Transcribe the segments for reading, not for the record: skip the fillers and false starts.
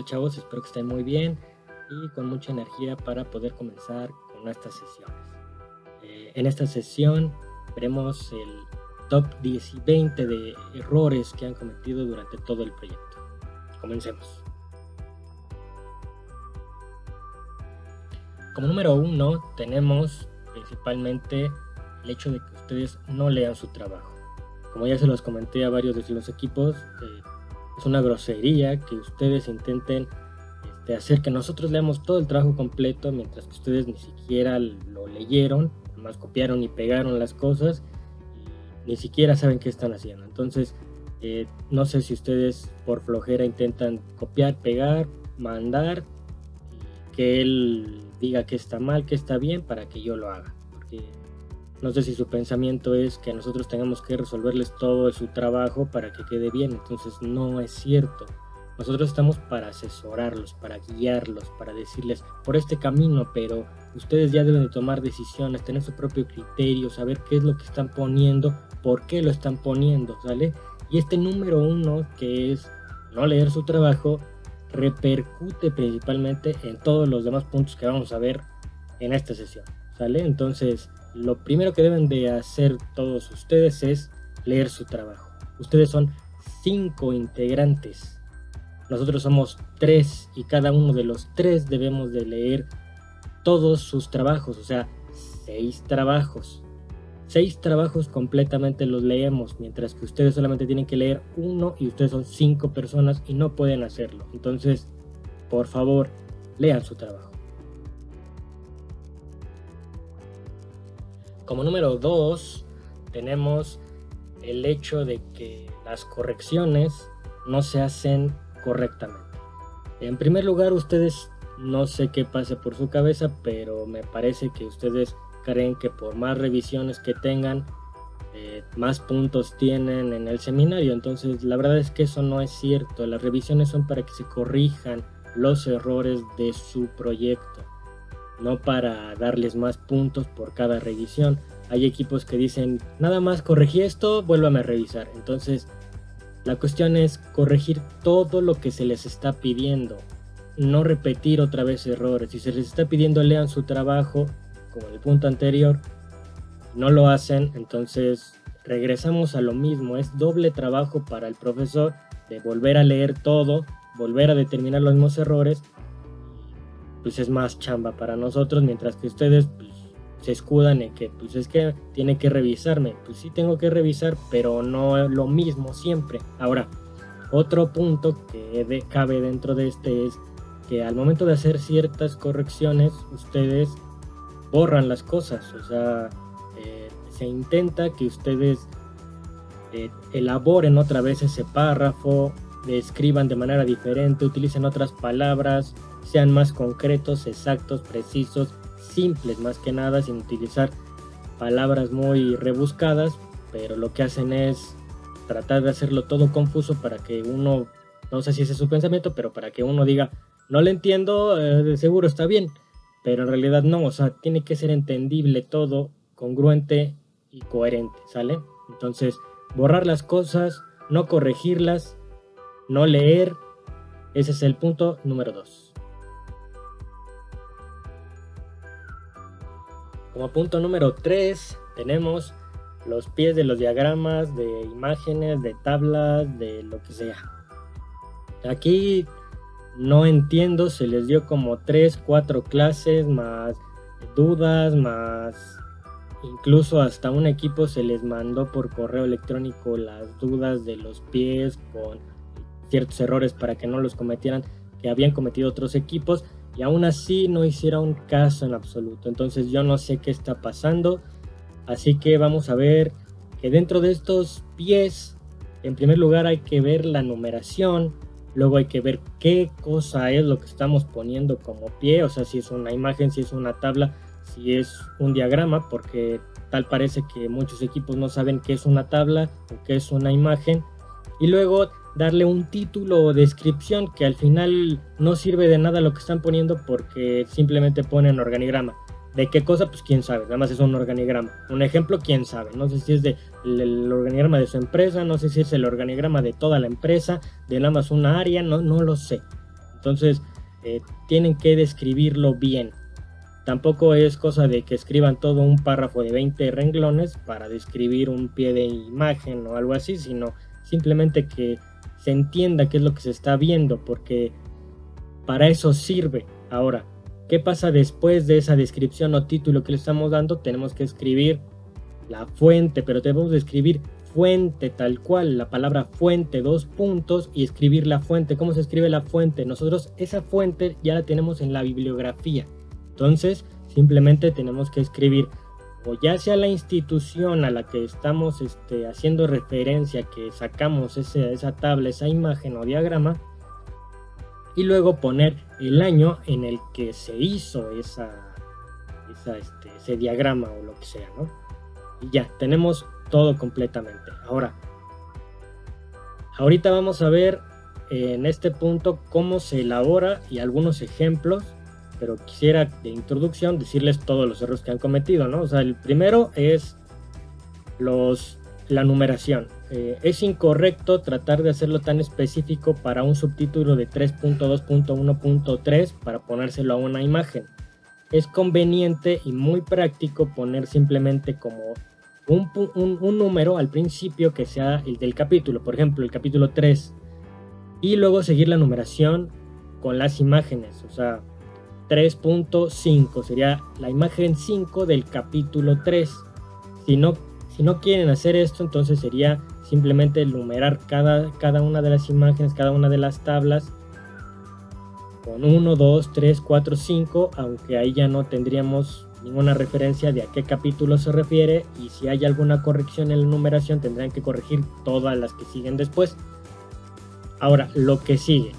tal, chavos? Espero que estén muy bien y con mucha energía para poder comenzar con estas sesiones. En esta sesión veremos el top 10 y 20 de errores que han cometido durante todo el proyecto. Comencemos. Como número 1 tenemos principalmente el hecho de que ustedes no lean su trabajo. Como ya se los comenté a varios de los equipos, es una grosería que ustedes intenten hacer que nosotros leamos todo el trabajo completo, mientras que ustedes ni siquiera lo leyeron, nomás copiaron y pegaron las cosas y ni siquiera saben qué están haciendo. Entonces, no sé si ustedes por flojera intentan copiar, pegar, mandar, y que él diga que está mal, que está bien, para que yo lo haga. Porque no sé si su pensamiento es que nosotros tengamos que resolverles todo su trabajo para que quede bien. Entonces no es cierto. Nosotros estamos para asesorarlos, para guiarlos, para decirles por este camino, pero ustedes ya deben de tomar decisiones, tener su propio criterio, saber qué es lo que están poniendo, por qué lo están poniendo, ¿sale? Y este número 1, que es no leer su trabajo, repercute principalmente en todos los demás puntos que vamos a ver en esta sesión, ¿sale? Entonces, lo primero que deben de hacer todos ustedes es leer su trabajo. Ustedes son 5 integrantes. Nosotros somos 3 y cada uno de los 3 debemos de leer todos sus trabajos, o sea, 6 trabajos. 6 trabajos completamente los leemos, mientras que ustedes solamente tienen que leer uno y ustedes son 5 personas y no pueden hacerlo. Entonces, por favor, lean su trabajo. Como número 2, tenemos el hecho de que las correcciones no se hacen correctamente. En primer lugar, ustedes, no sé qué pase por su cabeza, pero me parece que ustedes creen que por más revisiones que tengan, más puntos tienen en el seminario. Entonces la verdad es que eso no es cierto. Las revisiones son para que se corrijan los errores de su proyecto, no para darles más puntos por cada revisión. Hay equipos que dicen, nada más corregí esto, vuélvame a revisar. Entonces la cuestión es corregir todo lo que se les está pidiendo, no repetir otra vez errores. Si se les está pidiendo lean su trabajo, como en el punto anterior, no lo hacen, entonces regresamos a lo mismo. Es doble trabajo para el profesor de volver a leer todo, volver a determinar los mismos errores, pues es más chamba para nosotros, mientras que ustedes pues, se escudan en que pues es que tiene que revisarme. Pues sí tengo que revisar, pero no es lo mismo siempre. Ahora, otro punto que cabe dentro de este es que al momento de hacer ciertas correcciones, ustedes borran las cosas, o sea, se intenta que ustedes elaboren otra vez ese párrafo, escriban de manera diferente, utilicen otras palabras, sean más concretos, exactos, precisos, simples más que nada, sin utilizar palabras muy rebuscadas, pero lo que hacen es tratar de hacerlo todo confuso para que uno, no sé si ese es su pensamiento, pero para que uno diga, no le entiendo, de seguro está bien, pero en realidad no, o sea, tiene que ser entendible todo, congruente y coherente, ¿sale? Entonces, borrar las cosas, no corregirlas, no leer, ese es el punto número 2. Como punto número 3 tenemos los pies de los diagramas, de imágenes, de tablas, de lo que sea. Aquí no entiendo, se les dio como 3, 4 clases, más dudas, más incluso hasta un equipo se les mandó por correo electrónico las dudas de los pies con ciertos errores para que no los cometieran, que habían cometido otros equipos, y aún así no hicieron caso en absoluto. Entonces yo no sé qué está pasando, así que vamos a ver que dentro de estos pies, en primer lugar hay que ver la numeración, luego hay que ver qué cosa es lo que estamos poniendo como pie, o sea, si es una imagen, si es una tabla, si es un diagrama, porque tal parece que muchos equipos no saben qué es una tabla o qué es una imagen, y luego darle un título o descripción que al final no sirve de nada lo que están poniendo, porque simplemente ponen organigrama. ¿De qué cosa? Pues quién sabe, nada más es un organigrama. Un ejemplo, quién sabe, no sé si es el organigrama de su empresa, no sé si es el organigrama de toda la empresa, de nada más una área, no lo sé. Entonces tienen que describirlo bien. Tampoco es cosa de que escriban todo un párrafo de 20 renglones para describir un pie de imagen o algo así, sino simplemente que se entienda qué es lo que se está viendo, porque para eso sirve. Ahora, ¿qué pasa después de esa descripción o título que le estamos dando? Tenemos que escribir la fuente, pero debemos de escribir fuente tal cual, la palabra fuente, 2 puntos, y escribir la fuente. ¿Cómo se escribe la fuente? Nosotros esa fuente ya la tenemos en la bibliografía. Entonces, simplemente tenemos que escribir, o ya sea la institución a la que estamos haciendo referencia, que sacamos esa tabla, esa imagen o diagrama, y luego poner el año en el que se hizo ese diagrama o lo que sea, ¿no? Y ya, tenemos todo completamente. Ahorita vamos a ver en este punto cómo se elabora y algunos ejemplos, pero quisiera de introducción decirles todos los errores que han cometido, ¿no? O sea, el primero es la numeración. Es incorrecto tratar de hacerlo tan específico para un subtítulo de 3.2.1.3 para ponérselo a una imagen. Es conveniente y muy práctico poner simplemente como un número al principio que sea el del capítulo, por ejemplo el capítulo 3, y luego seguir la numeración con las imágenes. O sea, 3.5 sería la imagen 5 del capítulo 3. Si no quieren hacer esto, entonces sería simplemente numerar cada una de las imágenes, cada una de las tablas con 1, 2, 3, 4, 5, aunque ahí ya no tendríamos ninguna referencia de a qué capítulo se refiere, y si hay alguna corrección en la numeración tendrán que corregir todas las que siguen después. Ahora, lo que sigue,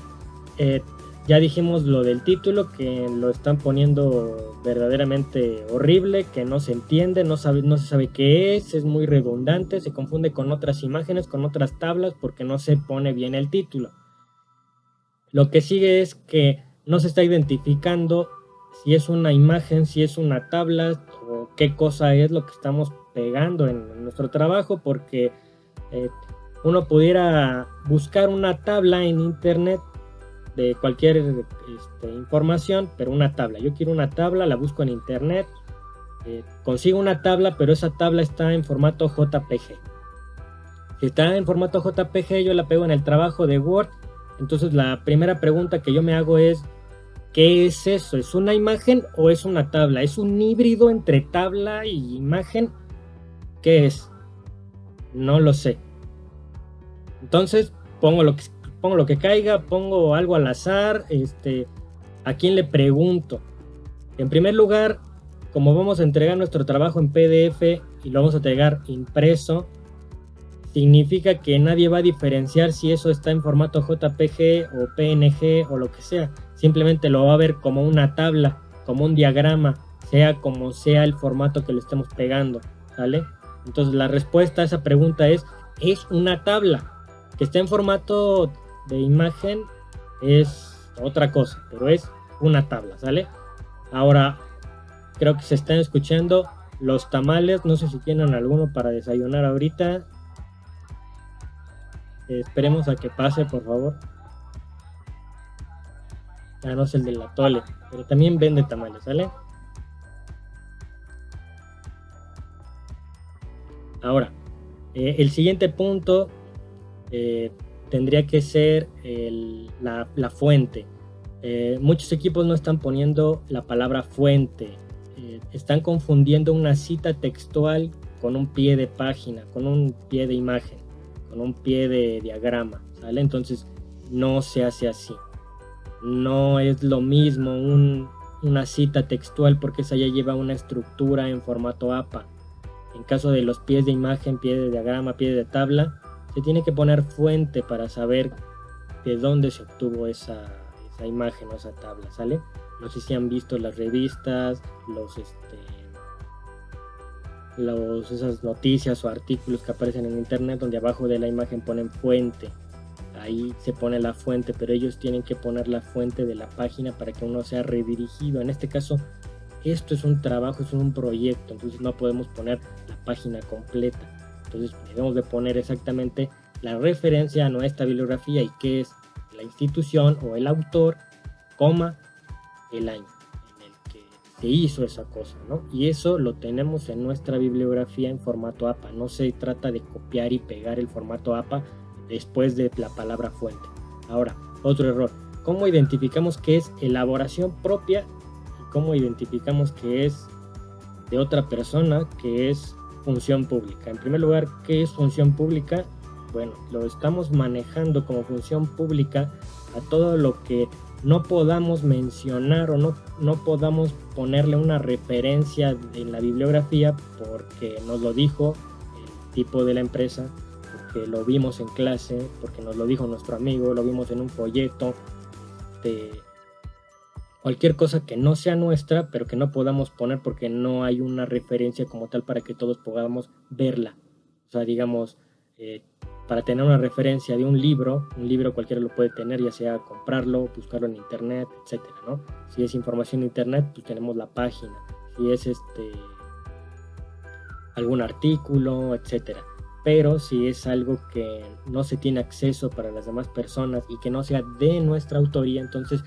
ya dijimos lo del título, que lo están poniendo verdaderamente horrible, que no se entiende, no se sabe qué es muy redundante, se confunde con otras imágenes, con otras tablas, porque no se pone bien el título. Lo que sigue es que no se está identificando si es una imagen, si es una tabla o qué cosa es lo que estamos pegando en nuestro trabajo, porque uno pudiera buscar una tabla en internet de cualquier información, pero una tabla. Yo quiero una tabla, la busco en internet, consigo una tabla, pero esa tabla está en formato JPG. Si está en formato JPG, yo la pego en el trabajo de Word. Entonces la primera pregunta que yo me hago es, ¿qué es eso? ¿Es una imagen o es una tabla? ¿Es un híbrido entre tabla y imagen? ¿Qué es? No lo sé. Entonces pongo lo que caiga, pongo algo al azar. ¿A quién le pregunto? En primer lugar, como vamos a entregar nuestro trabajo en PDF y lo vamos a entregar impreso, significa que nadie va a diferenciar si eso está en formato JPG o PNG o lo que sea. Simplemente lo va a ver como una tabla, como un diagrama, sea como sea el formato que le estemos pegando, ¿vale? Entonces la respuesta a esa pregunta es una tabla. Que esté en formato de imagen es otra cosa, pero es una tabla, ¿sale? Ahora, creo que se están escuchando los tamales, no sé si tienen alguno para desayunar ahorita. Esperemos a que pase, por favor. No es el del atole, pero también vende tamales, ¿sale? Ahora, el siguiente punto tendría que ser la fuente. Muchos equipos no están poniendo la palabra fuente. Están confundiendo una cita textual con un pie de página, con un pie de imagen, con un pie de diagrama, ¿vale? Entonces no se hace así. No es lo mismo una cita textual, porque esa ya lleva una estructura en formato APA. En caso de los pies de imagen, pie de diagrama, pie de tabla, se tiene que poner fuente para saber de dónde se obtuvo esa imagen o esa tabla, ¿sale? No sé si han visto las revistas, esas noticias o artículos que aparecen en internet donde abajo de la imagen ponen fuente. Ahí se pone la fuente, pero ellos tienen que poner la fuente de la página para que uno sea redirigido. En este caso, esto es un trabajo, es un proyecto, entonces no podemos poner la página completa. Entonces debemos de poner exactamente la referencia a nuestra bibliografía y qué es la institución o el autor coma, el año en el que se hizo esa cosa, ¿no? Y eso lo tenemos en nuestra bibliografía en formato APA. No se trata de copiar y pegar el formato APA después de la palabra fuente. Ahora, otro error. ¿Cómo identificamos qué es elaboración propia y cómo identificamos qué es de otra persona, que es función pública? En primer lugar, ¿qué es función pública? Bueno, lo estamos manejando como función pública a todo lo que no podamos mencionar o no podamos ponerle una referencia en la bibliografía porque nos lo dijo el tipo de la empresa, porque lo vimos en clase, porque nos lo dijo nuestro amigo, lo vimos en un folleto, cualquier cosa que no sea nuestra, pero que no podamos poner porque no hay una referencia como tal para que todos podamos verla. O sea, digamos, para tener una referencia de un libro cualquiera lo puede tener, ya sea comprarlo, buscarlo en internet, etcétera, ¿no? Si es información de internet, pues tenemos la página. Si es algún artículo, etcétera. Pero si es algo que no se tiene acceso para las demás personas y que no sea de nuestra autoría, entonces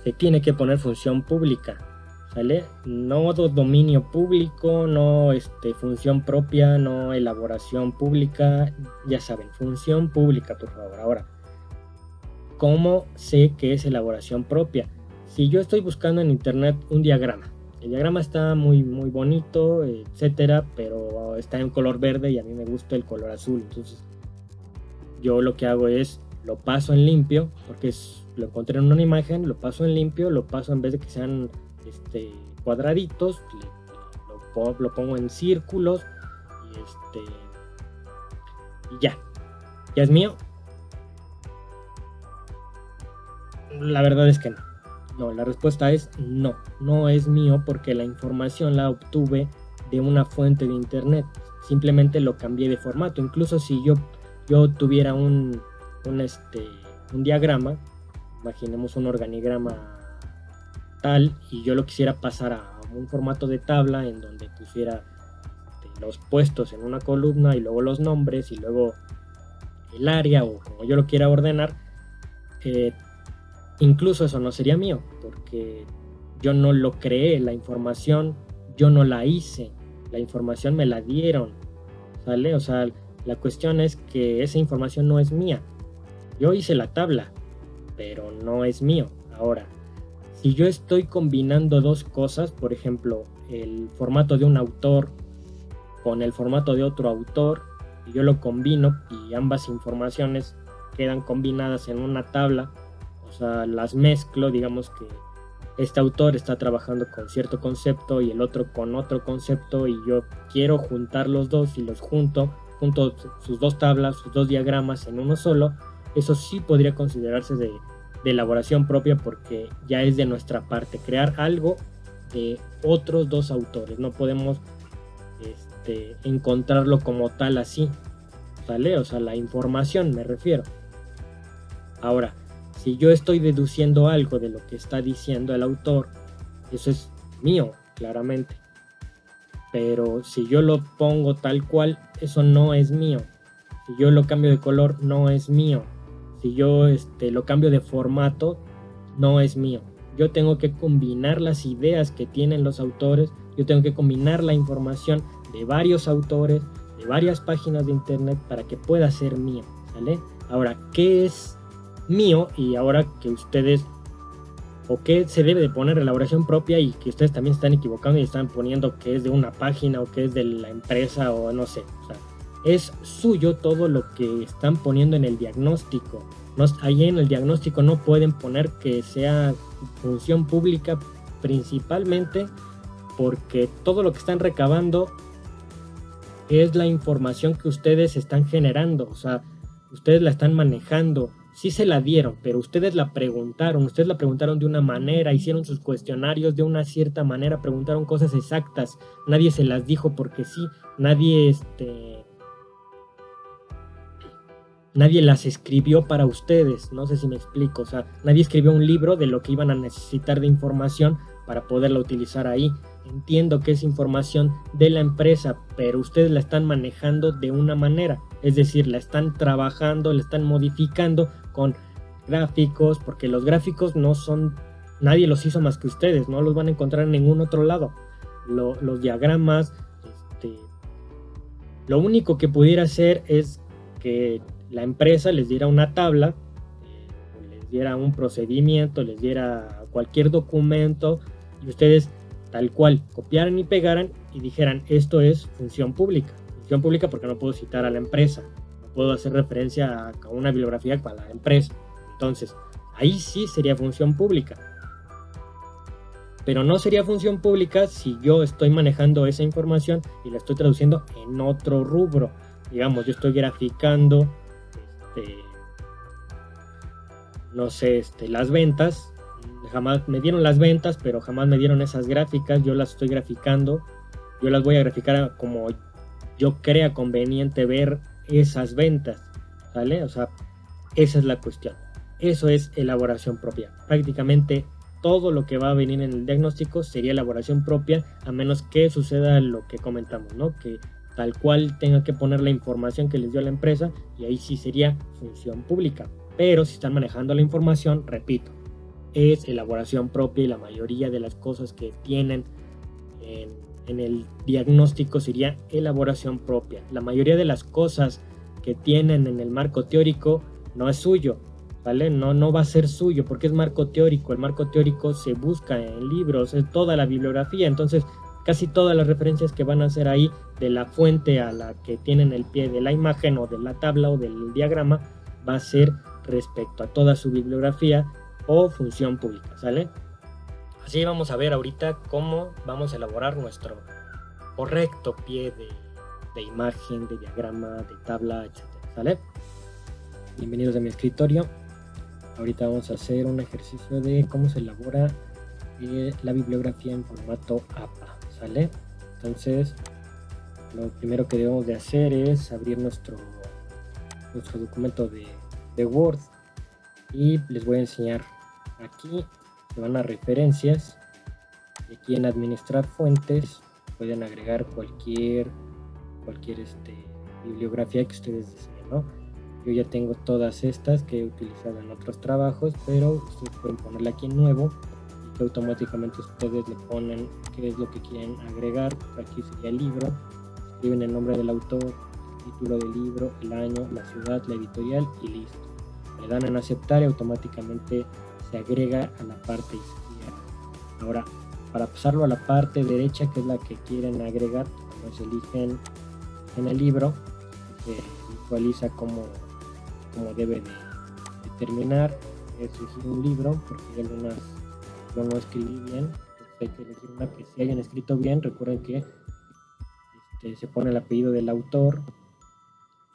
se tiene que poner función pública, ¿sale? No dominio público, no función propia, no elaboración pública, ya saben, función pública, por favor. Ahora, ¿cómo sé qué es elaboración propia? Si yo estoy buscando en internet un diagrama, el diagrama está muy, muy bonito, etcétera, pero está en color verde y a mí me gusta el color azul, entonces yo lo que hago es lo paso en limpio, porque lo encontré en una imagen, lo paso en limpio, lo paso en vez de que sean cuadraditos, lo pongo en círculos y ya es mío. La verdad es que no, la respuesta es no es mío porque la información la obtuve de una fuente de internet, simplemente lo cambié de formato. Incluso si yo tuviera un diagrama, imaginemos un organigrama tal, y yo lo quisiera pasar a un formato de tabla en donde pusiera los puestos en una columna y luego los nombres y luego el área o como yo lo quiera ordenar, incluso eso no sería mío porque yo no lo creé, la información yo no la hice, la información me la dieron, ¿sale? O sea, la cuestión es que esa información no es mía. Yo hice la tabla, pero no es mío. Ahora, si yo estoy combinando dos cosas, por ejemplo, el formato de un autor con el formato de otro autor, y yo lo combino y ambas informaciones quedan combinadas en una tabla, o sea, las mezclo, digamos que este autor está trabajando con cierto concepto y el otro con otro concepto y yo quiero juntar los dos y los junto sus dos tablas, sus dos diagramas en uno solo, eso sí podría considerarse de elaboración propia porque ya es de nuestra parte, crear algo de otros dos autores, no podemos encontrarlo como tal así, ¿sale? O sea, la información me refiero. Ahora, si yo estoy deduciendo algo de lo que está diciendo el autor, eso es mío, claramente. Pero si yo lo pongo tal cual, eso no es mío. Si yo lo cambio de color, no es mío. Si yo lo cambio de formato, no es mío. Yo tengo que combinar las ideas que tienen los autores, yo tengo que combinar la información de varios autores, de varias páginas de internet para que pueda ser mío, ¿vale? Ahora, ¿qué es mío? Y ahora que ustedes, o qué se debe de poner elaboración propia y que ustedes también están equivocando y están poniendo que es de una página o que es de la empresa o no sé, o sea, es suyo todo lo que están poniendo en el diagnóstico. Ahí en el diagnóstico no pueden poner que sea función pública principalmente porque todo lo que están recabando es la información que ustedes están generando, o sea, ustedes la están manejando, sí se la dieron, pero ustedes la preguntaron de una manera, hicieron sus cuestionarios de una cierta manera, preguntaron cosas exactas, nadie se las dijo porque sí, nadie las escribió para ustedes, no sé si me explico, o sea, nadie escribió un libro de lo que iban a necesitar de información para poderla utilizar ahí. Entiendo que es información de la empresa, pero ustedes la están manejando de una manera, es decir, la están trabajando, la están modificando con gráficos, porque los gráficos no son, nadie los hizo más que ustedes, no los van a encontrar en ningún otro lado. Los diagramas, lo único que pudiera hacer es que la empresa les diera una tabla, les diera un procedimiento, les diera cualquier documento y ustedes tal cual copiaran y pegaran y dijeran esto es función pública porque no puedo citar a la empresa, no puedo hacer referencia a una bibliografía para la empresa. Entonces ahí sí sería función pública, pero no sería función pública si yo estoy manejando esa información y la estoy traduciendo en otro rubro. Digamos, yo estoy graficando no sé, las ventas, jamás me dieron las ventas, pero jamás me dieron esas gráficas, yo las estoy graficando, yo las voy a graficar como yo crea conveniente ver esas ventas, ¿vale? O sea, esa es la cuestión. Eso es elaboración propia. Prácticamente todo lo que va a venir en el diagnóstico sería elaboración propia, a menos que suceda lo que comentamos, ¿no? Que tal cual tenga que poner la información que les dio la empresa y ahí sí sería función pública. Pero si están manejando la información, repito, es elaboración propia y la mayoría de las cosas que tienen en el diagnóstico sería elaboración propia. La mayoría de las cosas que tienen en el marco teórico no es suyo, ¿vale? No va a ser suyo porque es marco teórico. El marco teórico se busca en libros, es toda la bibliografía, entonces casi todas las referencias que van a hacer ahí de la fuente a la que tienen el pie de la imagen o de la tabla o del diagrama va a ser respecto a toda su bibliografía o función pública, ¿sale? Así vamos a ver ahorita cómo vamos a elaborar nuestro correcto pie de imagen, de diagrama, de tabla, etcétera, ¿sale? Bienvenidos a mi escritorio. Ahorita vamos a hacer un ejercicio de cómo se elabora la bibliografía en formato APA, ¿sale? Entonces, lo primero que debemos de hacer es abrir nuestro documento de Word y les voy a enseñar aquí. Se van a referencias y aquí en administrar fuentes pueden agregar cualquier bibliografía que ustedes deseen, ¿no? Yo ya tengo todas estas que he utilizado en otros trabajos, pero ustedes pueden ponerle aquí en nuevo y que automáticamente ustedes le ponen qué es lo que quieren agregar. Aquí sería el libro, escriben el nombre del autor, el título del libro, el año, la ciudad, la editorial y listo. Le dan en aceptar y automáticamente se agrega a la parte izquierda. Ahora, para pasarlo a la parte derecha, que es la que quieren agregar, nos eligen en el libro, se visualiza cómo debe de terminar. Es elegir un libro, porque algunas yo no escribí bien, hay que elegir una que sí hayan escrito bien. Recuerden que se pone el apellido del autor,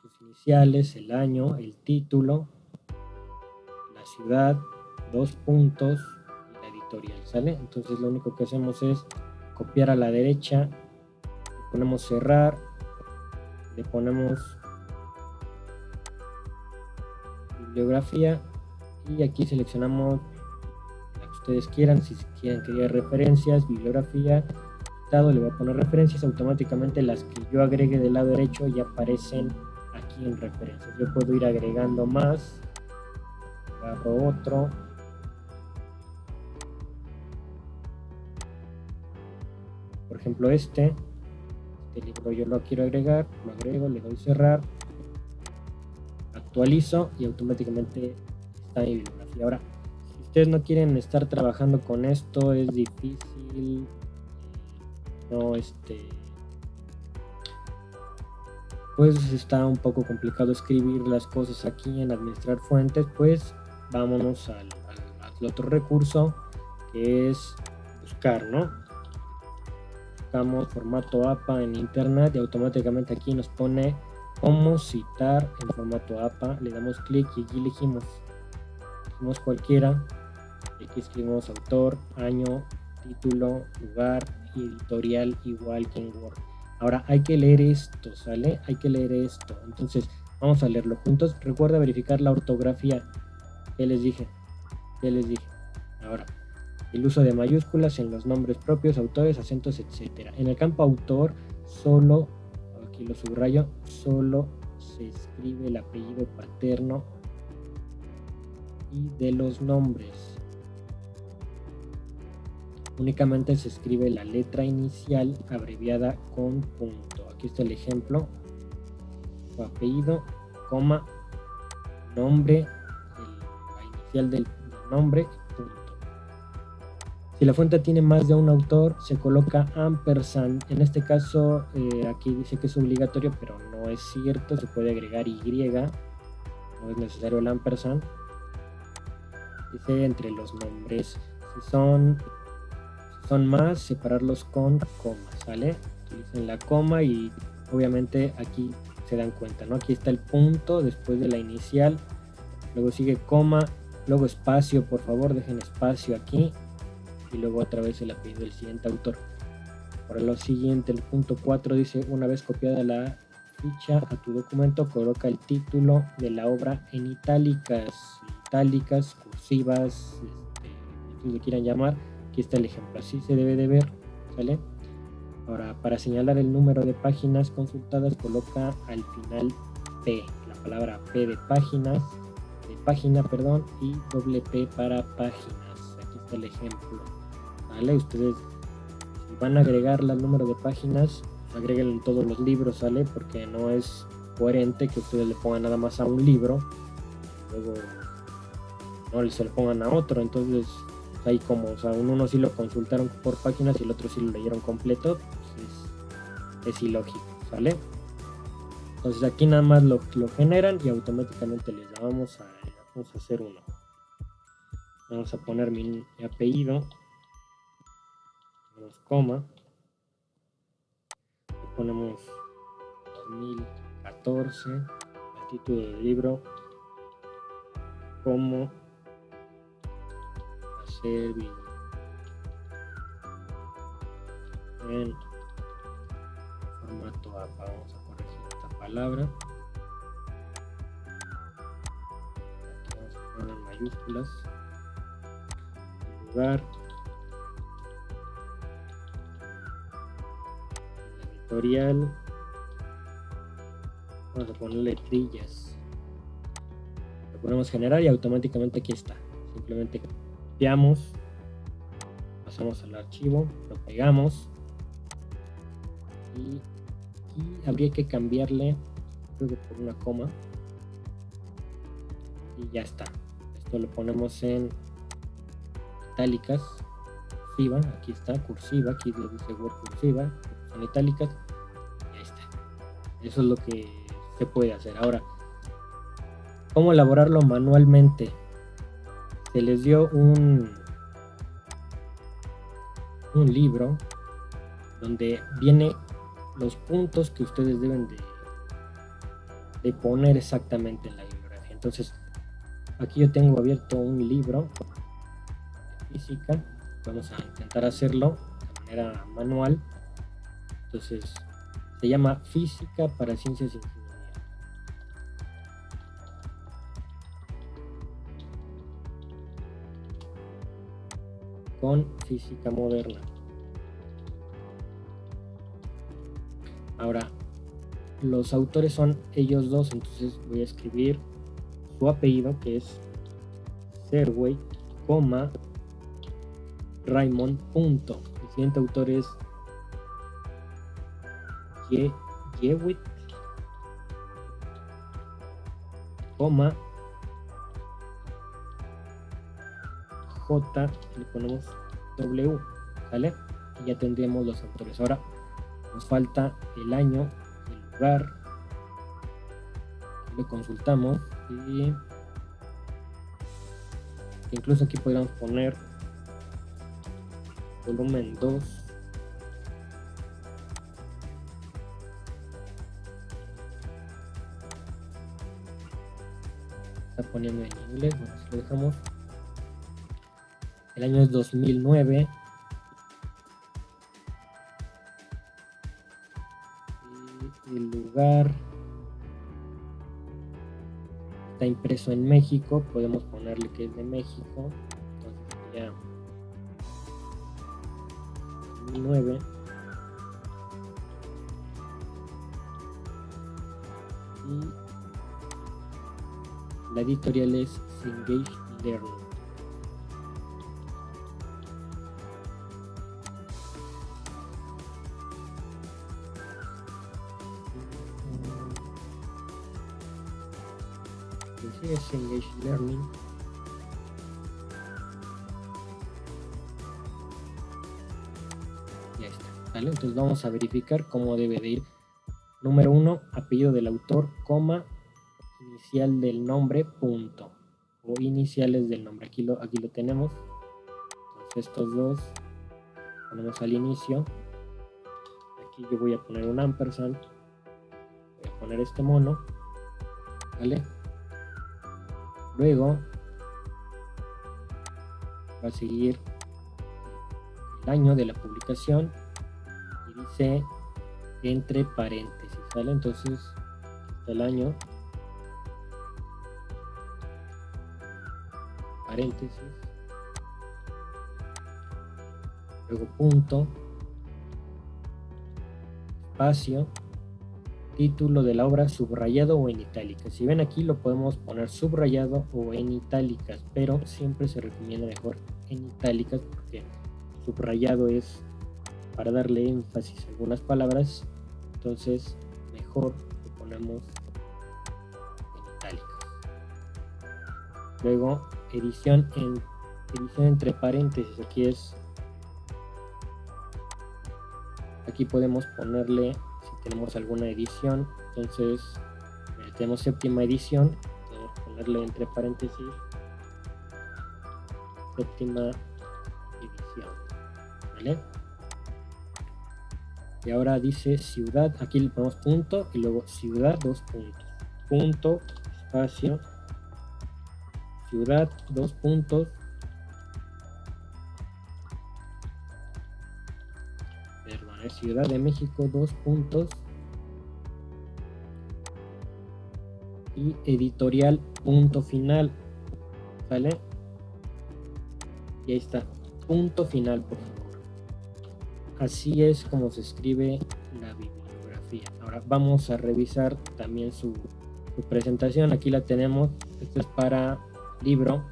sus iniciales, el año, el título, la ciudad, 2 puntos y la editorial, ¿sale? Entonces lo único que hacemos es copiar a la derecha, le ponemos cerrar, le ponemos bibliografía y aquí seleccionamos la que ustedes quieran. Si quieren querer referencias, bibliografía, le voy a poner referencias. Automáticamente las que yo agregue del lado derecho ya aparecen aquí en referencias. Yo puedo ir agregando más, agarro otro, por ejemplo este libro yo lo quiero agregar, lo agrego, le doy cerrar, actualizo y automáticamente está mi bibliografía. Ahora, si ustedes no quieren estar trabajando con esto, es difícil, pues está un poco complicado escribir las cosas aquí en administrar fuentes, pues vámonos al otro recurso que es buscar, ¿no? Buscamos formato APA en internet y automáticamente aquí nos pone cómo citar en formato APA. Le damos clic y aquí elegimos cualquiera. Aquí escribimos autor, año, título, lugar y editorial igual que en Word. Ahora hay que leer esto, ¿sale? Hay que leer esto. Entonces vamos a leerlo juntos. Recuerda verificar la ortografía. ¿Qué les dije? Ahora, el uso de mayúsculas en los nombres propios, autores, acentos, etc. En el campo autor, solo, aquí lo subrayo, solo se escribe el apellido paterno y de los nombres. Únicamente se escribe la letra inicial abreviada con punto. Aquí está el ejemplo: su apellido, coma, nombre, la inicial del nombre, punto. Si la fuente tiene más de un autor, se coloca ampersand. En este caso, aquí dice que es obligatorio, pero no es cierto. Se puede agregar Y, no es necesario el ampersand. Dice entre los nombres. Si son más, separarlos con coma, ¿sale? Utilicen la coma y obviamente aquí se dan cuenta, ¿no? Aquí está el punto después de la inicial, luego sigue coma, luego espacio, por favor dejen espacio aquí, y luego otra vez el apellido del siguiente autor. Para lo siguiente, el punto 4 dice: una vez copiada la ficha a tu documento, coloca el título de la obra en itálicas, cursivas, como quieran llamar. Aquí está el ejemplo, así se debe de ver, ¿sale? Ahora, para señalar el número de páginas consultadas, coloca al final P, la palabra P de páginas, y doble P para páginas. Aquí está el ejemplo, ¿vale? Ustedes, si van a agregar el número de páginas, agreguen en todos los libros, ¿sale? Porque no es coherente que ustedes le pongan nada más a un libro, luego no se lo pongan a otro. Entonces ahí como, o sea, uno sí lo consultaron por páginas y el otro sí lo leyeron completo, pues es ilógico, ¿sale? Entonces aquí nada más lo generan y automáticamente les da. Vamos a hacer uno. Vamos a poner mi apellido, ponemos coma, ponemos 2014, el título del libro, cómo hacer video en formato APA. Vamos a corregir esta palabra, vamos a poner en mayúsculas, lugar, editorial, vamos a ponerle trillas, lo ponemos generar y automáticamente aquí está. Simplemente copiamos, pasamos al archivo, lo pegamos y habría que cambiarle, creo que por una coma, y ya está. Esto lo ponemos en itálicas, cursiva, aquí está, cursiva, aquí dice Word cursiva, son itálicas, y ahí está. Eso es lo que se puede hacer. Ahora, ¿cómo elaborarlo manualmente? Se les dio un libro donde viene los puntos que ustedes deben de poner exactamente en la bibliografía. Entonces aquí yo tengo abierto un libro de física, vamos a intentar hacerlo de manera manual. Entonces se llama Física para Ciencias e Ingeniería. Con física moderna. Ahora, los autores son ellos dos, entonces voy a escribir su apellido, que es Serway, coma, Raymond, punto. El siguiente autor es Jewitt, coma, J, le ponemos W, ¿vale? Y ya tendríamos los autores. Ahora nos falta el año, el lugar, lo consultamos y incluso aquí podríamos poner volumen 2, está poniendo en inglés, bueno, si lo dejamos. El año es 2009 y el lugar está impreso en México, podemos ponerle que es de México. Entonces ya 2009 y la editorial es Cengage Learning. Sí, es Engage Learning. Ya está, ¿vale? Entonces vamos a verificar cómo debe de ir. Número 1, apellido del autor, coma, inicial del nombre, punto. O iniciales del nombre. Aquí lo tenemos. Entonces estos dos ponemos al inicio. Aquí yo voy a poner un ampersand. Voy a poner este mono. ¿Vale? Luego va a seguir el año de la publicación y dice entre paréntesis, ¿vale? Entonces está el año, paréntesis, luego punto, espacio, título de la obra subrayado o en itálicas. Si ven aquí lo podemos poner subrayado o en itálicas, pero siempre se recomienda mejor en itálicas porque subrayado es para darle énfasis a algunas palabras, entonces mejor lo ponemos en itálicas. Luego edición entre paréntesis, aquí podemos ponerle si tenemos alguna edición. Entonces tenemos séptima edición, podemos ponerle entre paréntesis séptima edición, ¿vale? Y ahora dice ciudad, aquí le ponemos punto y luego ciudad, dos puntos, punto, espacio, ciudad, dos puntos, perdón, es Ciudad de México, dos puntos, y editorial, punto final, ¿vale? Y ahí está, punto final, por favor. Así es como se escribe la bibliografía. Ahora vamos a revisar también su presentación. Aquí la tenemos. Esto es para libro,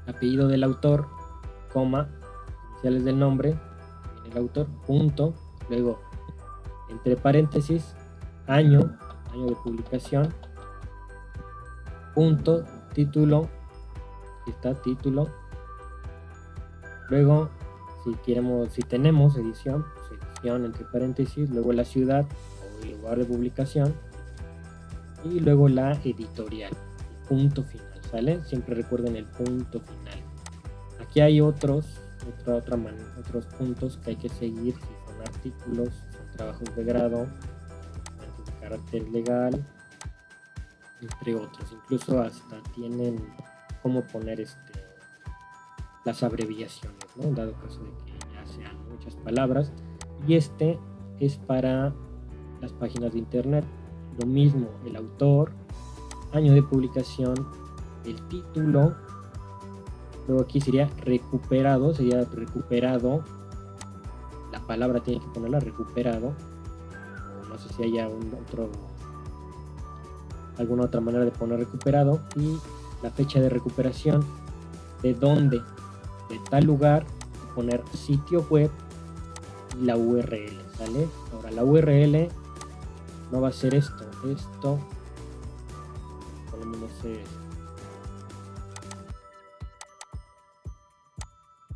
apellido del autor, coma, iniciales del nombre, el autor, punto, luego entre paréntesis, año de publicación, punto, título, aquí está título, luego si tenemos edición, pues edición entre paréntesis, luego la ciudad o el lugar de publicación y luego la editorial, punto final, ¿sale? Siempre recuerden el punto final. Aquí hay otros puntos que hay que seguir, si son artículos, si son trabajos de grado, de carácter legal, entre otros. Incluso hasta tienen cómo poner las abreviaciones, ¿no? Dado caso de que ya sean muchas palabras. Y este es para las páginas de internet. Lo mismo, el autor, año de publicación, el título, luego aquí sería recuperado, la palabra tiene que ponerla recuperado, o no sé si haya alguna otra manera de poner recuperado, y la fecha de recuperación, de dónde, de tal lugar, poner sitio web y la URL, ¿sale? Ahora la URL no va a ser esto, ponemos, no sé,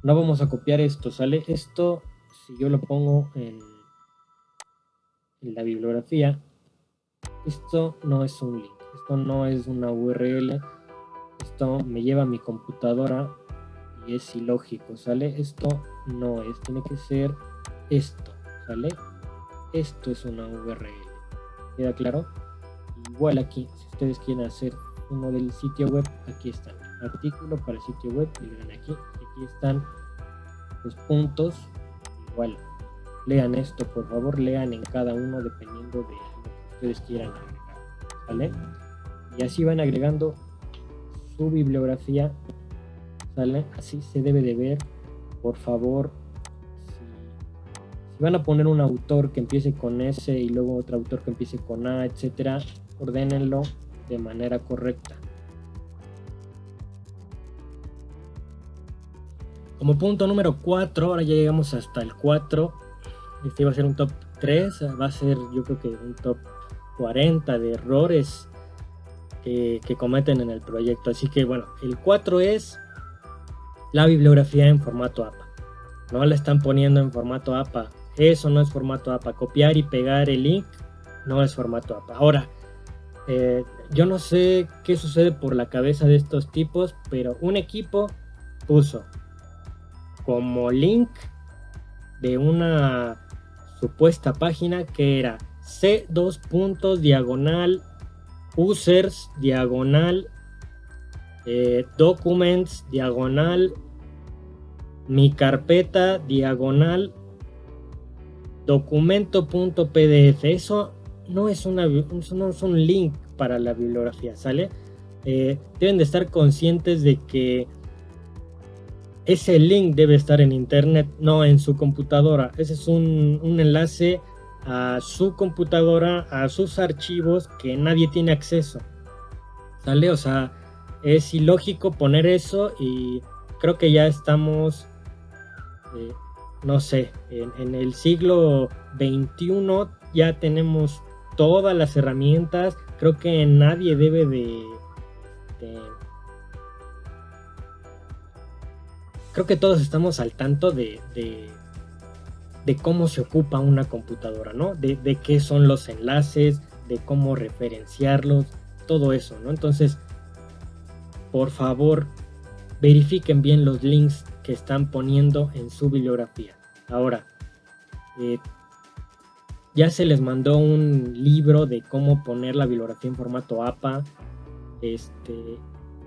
no vamos a copiar esto, ¿sale? Esto, si yo lo pongo en la bibliografía, esto no es un link, esto no es una URL, esto me lleva a mi computadora y es ilógico, ¿sale? Esto no es, tiene que ser esto, ¿sale? Esto es una URL, ¿queda claro? Igual aquí, si ustedes quieren hacer uno del sitio web, aquí está, artículo para sitio web, y le dan aquí están los puntos. Igual, lean esto, por favor, lean en cada uno dependiendo de lo que ustedes quieran agregar, ¿vale? Y así van agregando su bibliografía, ¿sale? Así se debe de ver. Por favor, si van a poner un autor que empiece con S y luego otro autor que empiece con A, etcétera, ordénenlo de manera correcta. Como punto número 4, ahora ya llegamos hasta el 4. Este iba a ser un top 3, va a ser yo creo que un top 40 de errores que cometen en el proyecto. Así que bueno, el 4 es la bibliografía en formato APA. No la están poniendo en formato APA. Eso no es formato APA. Copiar y pegar el link no es formato APA. Ahora, yo no sé qué sucede por la cabeza de estos tipos, pero un equipo puso como link de una supuesta página que era c:/users documents mi carpeta documento.pdf. Eso no es un link para la bibliografía, ¿sale? Deben de estar conscientes de que ese link debe estar en internet, no en su computadora. Ese es un enlace a su computadora, a sus archivos que nadie tiene acceso, ¿sale? O sea, es ilógico poner eso y creo que ya estamos, no sé, en el siglo XXI ya tenemos todas las herramientas. Creo que nadie debe creo que todos estamos al tanto de cómo se ocupa una computadora, ¿no? De qué son los enlaces, de cómo referenciarlos, todo eso, ¿no? Entonces, por favor, verifiquen bien los links que están poniendo en su bibliografía. Ahora, ya se les mandó un libro de cómo poner la bibliografía en formato APA.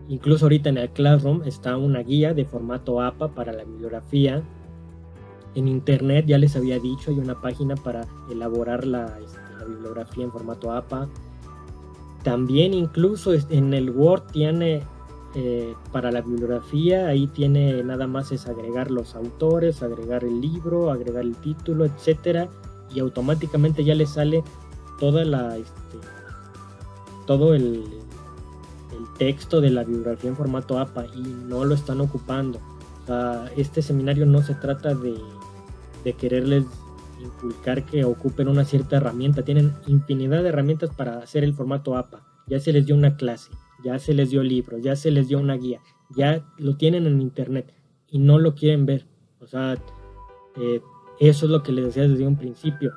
Incluso ahorita en el Classroom está una guía de formato APA para la bibliografía. En internet, ya les había dicho, hay una página para elaborar la bibliografía en formato APA. También incluso en el Word tiene para la bibliografía, ahí tiene nada más es agregar los autores, agregar el libro, agregar el título, etcétera, y automáticamente ya le sale toda todo el texto de la bibliografía en formato APA, y no lo están ocupando. O sea, este seminario no se trata de quererles inculcar que ocupen una cierta herramienta. Tienen infinidad de herramientas para hacer el formato APA. Ya se les dio una clase, ya se les dio libros, ya se les dio una guía, ya lo tienen en internet y no lo quieren ver. O sea, eso es lo que les decía desde un principio.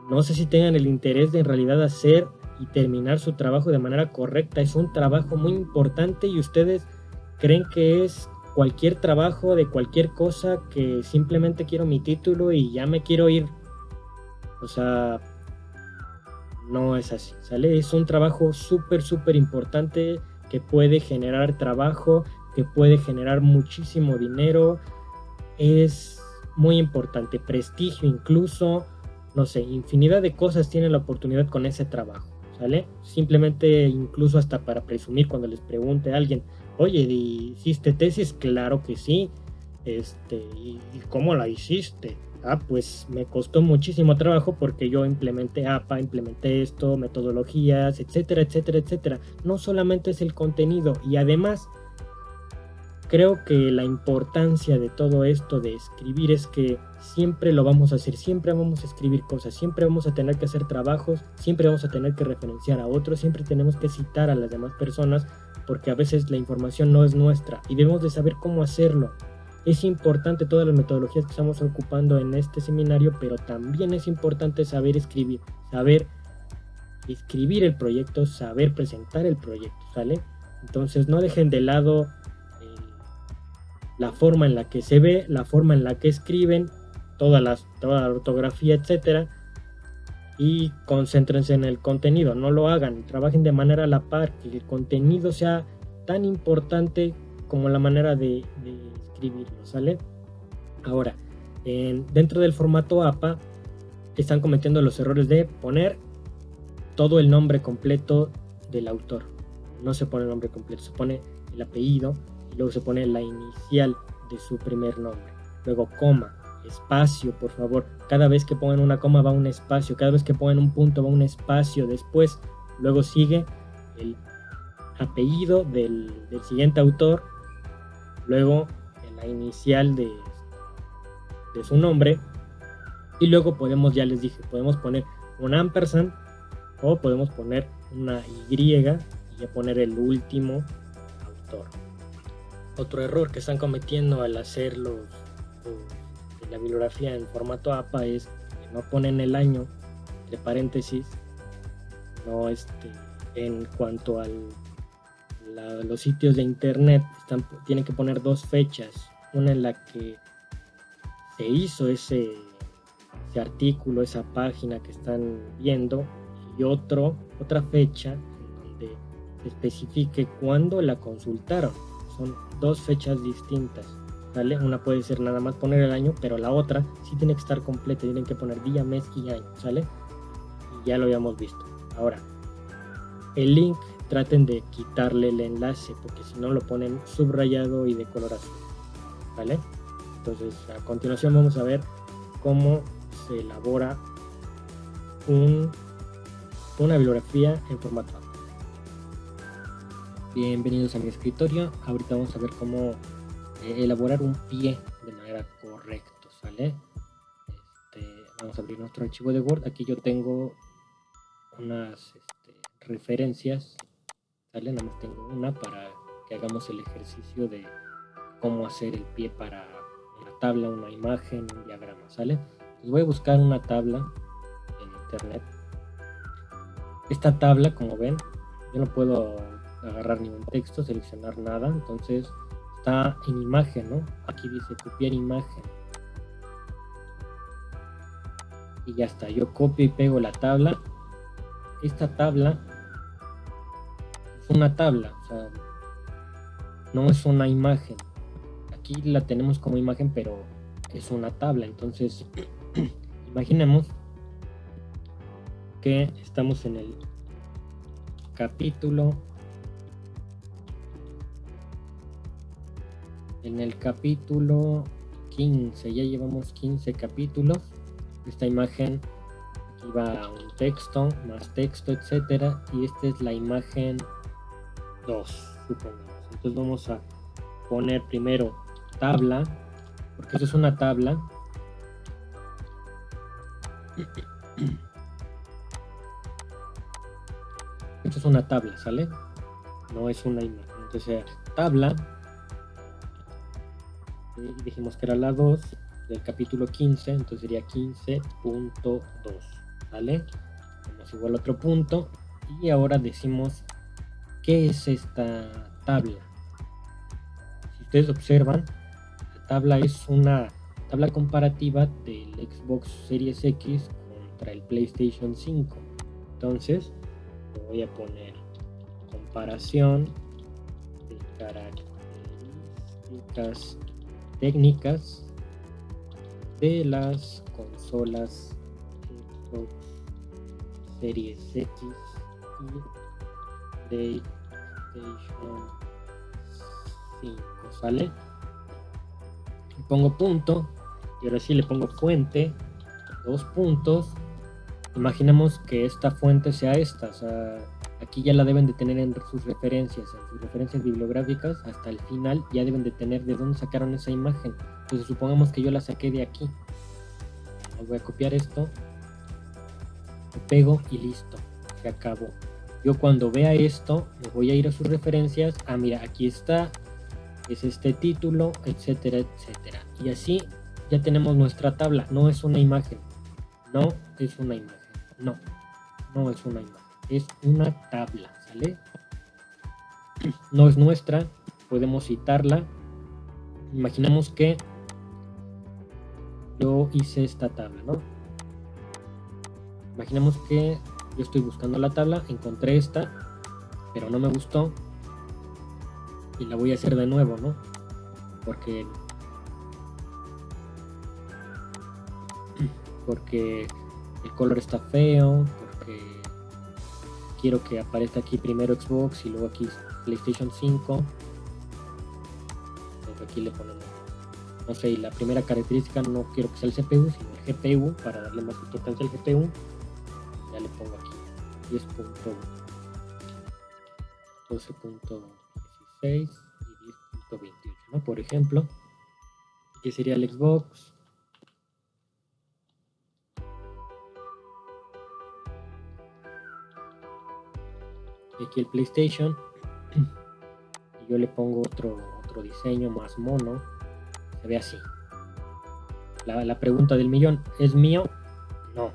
No sé si tengan el interés de en realidad hacer y terminar su trabajo de manera correcta. Es un trabajo muy importante y ustedes creen que es cualquier trabajo de cualquier cosa, que simplemente quiero mi título y ya me quiero ir. O sea, no es así, ¿sale? Es un trabajo súper importante que puede generar trabajo, que puede generar muchísimo dinero. Es muy importante, prestigio incluso, no sé, infinidad de cosas tienen la oportunidad con ese trabajo, ¿sale? Simplemente incluso hasta para presumir cuando les pregunte a alguien, oye, ¿hiciste tesis? Claro que sí. ¿Y cómo la hiciste? Ah, pues me costó muchísimo trabajo porque yo implementé APA, implementé esto, metodologías, etcétera, etcétera, etcétera. No solamente es el contenido, y además creo que la importancia de todo esto de escribir es que siempre lo vamos a hacer, siempre vamos a escribir cosas, siempre vamos a tener que hacer trabajos, siempre vamos a tener que referenciar a otros, siempre tenemos que citar a las demás personas, porque a veces la información no es nuestra y debemos de saber cómo hacerlo. Es importante todas las metodologías que estamos ocupando en este seminario, pero también es importante saber escribir el proyecto, saber presentar el proyecto, ¿sale? Entonces no dejen de lado la forma en la que se ve, la forma en la que escriben, toda la ortografía, etcétera, y concéntrense en el contenido. No lo hagan, trabajen de manera a la par, que el contenido sea tan importante como la manera de escribirlo, ¿sale? Ahora, dentro del formato APA están cometiendo los errores de poner todo el nombre completo del autor. No se pone el nombre completo, se pone el apellido y luego se pone la inicial de su primer nombre, luego coma, espacio, por favor. Cada vez que pongan una coma va un espacio, cada vez que pongan un punto va un espacio después, luego sigue el apellido del siguiente autor, luego el la inicial de su nombre, y luego podemos, ya les dije, podemos poner un ampersand o podemos poner una Y y ya poner el último autor. Otro error que están cometiendo al hacer la bibliografía en formato APA es que no ponen el año entre paréntesis, no en cuanto a los sitios de internet tienen que poner dos fechas, una en la que se hizo ese artículo, esa página que están viendo, y otra fecha en donde se especifique cuándo la consultaron. Son dos fechas distintas, ¿vale? Una puede ser nada más poner el año, pero la otra sí tiene que estar completa, tienen que poner día, mes y año, ¿sale? Y ya lo habíamos visto. Ahora, el link traten de quitarle el enlace, porque si no lo ponen subrayado y de color azul, ¿vale? Entonces, a continuación vamos a ver cómo se elabora una bibliografía en formato APA. Bienvenidos a mi escritorio. Ahorita vamos a ver cómo elaborar un pie de manera correcta, ¿sale? Vamos a abrir nuestro archivo de Word. Aquí yo tengo unas referencias, ¿sale? Nada más tengo una para que hagamos el ejercicio de cómo hacer el pie para una tabla, una imagen, un diagrama, ¿sale? Entonces voy a buscar una tabla en internet. Esta tabla, como ven, yo no puedo agarrar ningún texto, seleccionar nada, entonces está en imagen, ¿no? Aquí dice copiar imagen. Y ya está, yo copio y pego la tabla. Esta tabla es una tabla, o sea, no es una imagen. Aquí la tenemos como imagen, pero es una tabla. Entonces, imaginemos que estamos en el capítulo 15. Ya llevamos 15 capítulos. Esta imagen, aquí va un texto, más texto, etcétera, y esta es la imagen 2, supongamos. Entonces vamos a poner primero tabla, porque esto es una tabla. Esto es una tabla, ¿sale? No es una imagen. Entonces, tabla, y dijimos que era la 2 del capítulo 15, entonces sería 15.2, ¿vale? Tenemos igual otro punto, y ahora decimos ¿qué es esta tabla? Si ustedes observan, la tabla es una tabla comparativa del Xbox Series X contra el PlayStation 5. Entonces voy a poner comparación de características técnicas de las consolas Xbox Series X y PlayStation 5, ¿sale? Le pongo punto y ahora sí le pongo fuente, 2 puntos. Imaginemos que esta fuente sea esta, o sea, aquí ya la deben de tener en sus referencias bibliográficas, hasta el final ya deben de tener de dónde sacaron esa imagen. Entonces supongamos que yo la saqué de aquí. Voy a copiar esto, lo pego y listo, se acabó. Yo cuando vea esto me voy a ir a sus referencias, mira, aquí está, es este título, etcétera, etcétera. Y así ya tenemos nuestra tabla. No es una imagen, no es una imagen, no es una imagen, es una tabla, ¿sale? No es nuestra, podemos citarla. Imaginemos que yo hice esta tabla, ¿no? Imaginemos que yo estoy buscando la tabla, encontré esta, pero no me gustó y la voy a hacer de nuevo, ¿no? Porque el color está feo, porque quiero que aparezca aquí primero Xbox y luego aquí PlayStation 5. Entonces aquí le ponemos, no sé, y la primera característica no quiero que sea el CPU, sino el GPU, para darle más importancia al GPU. Ya le pongo aquí 10.12.16 y 10.28, ¿no? Por ejemplo. Aquí sería el Xbox. Y aquí el PlayStation. Y yo le pongo otro diseño más mono. Se ve así. La pregunta del millón, ¿es mío? No,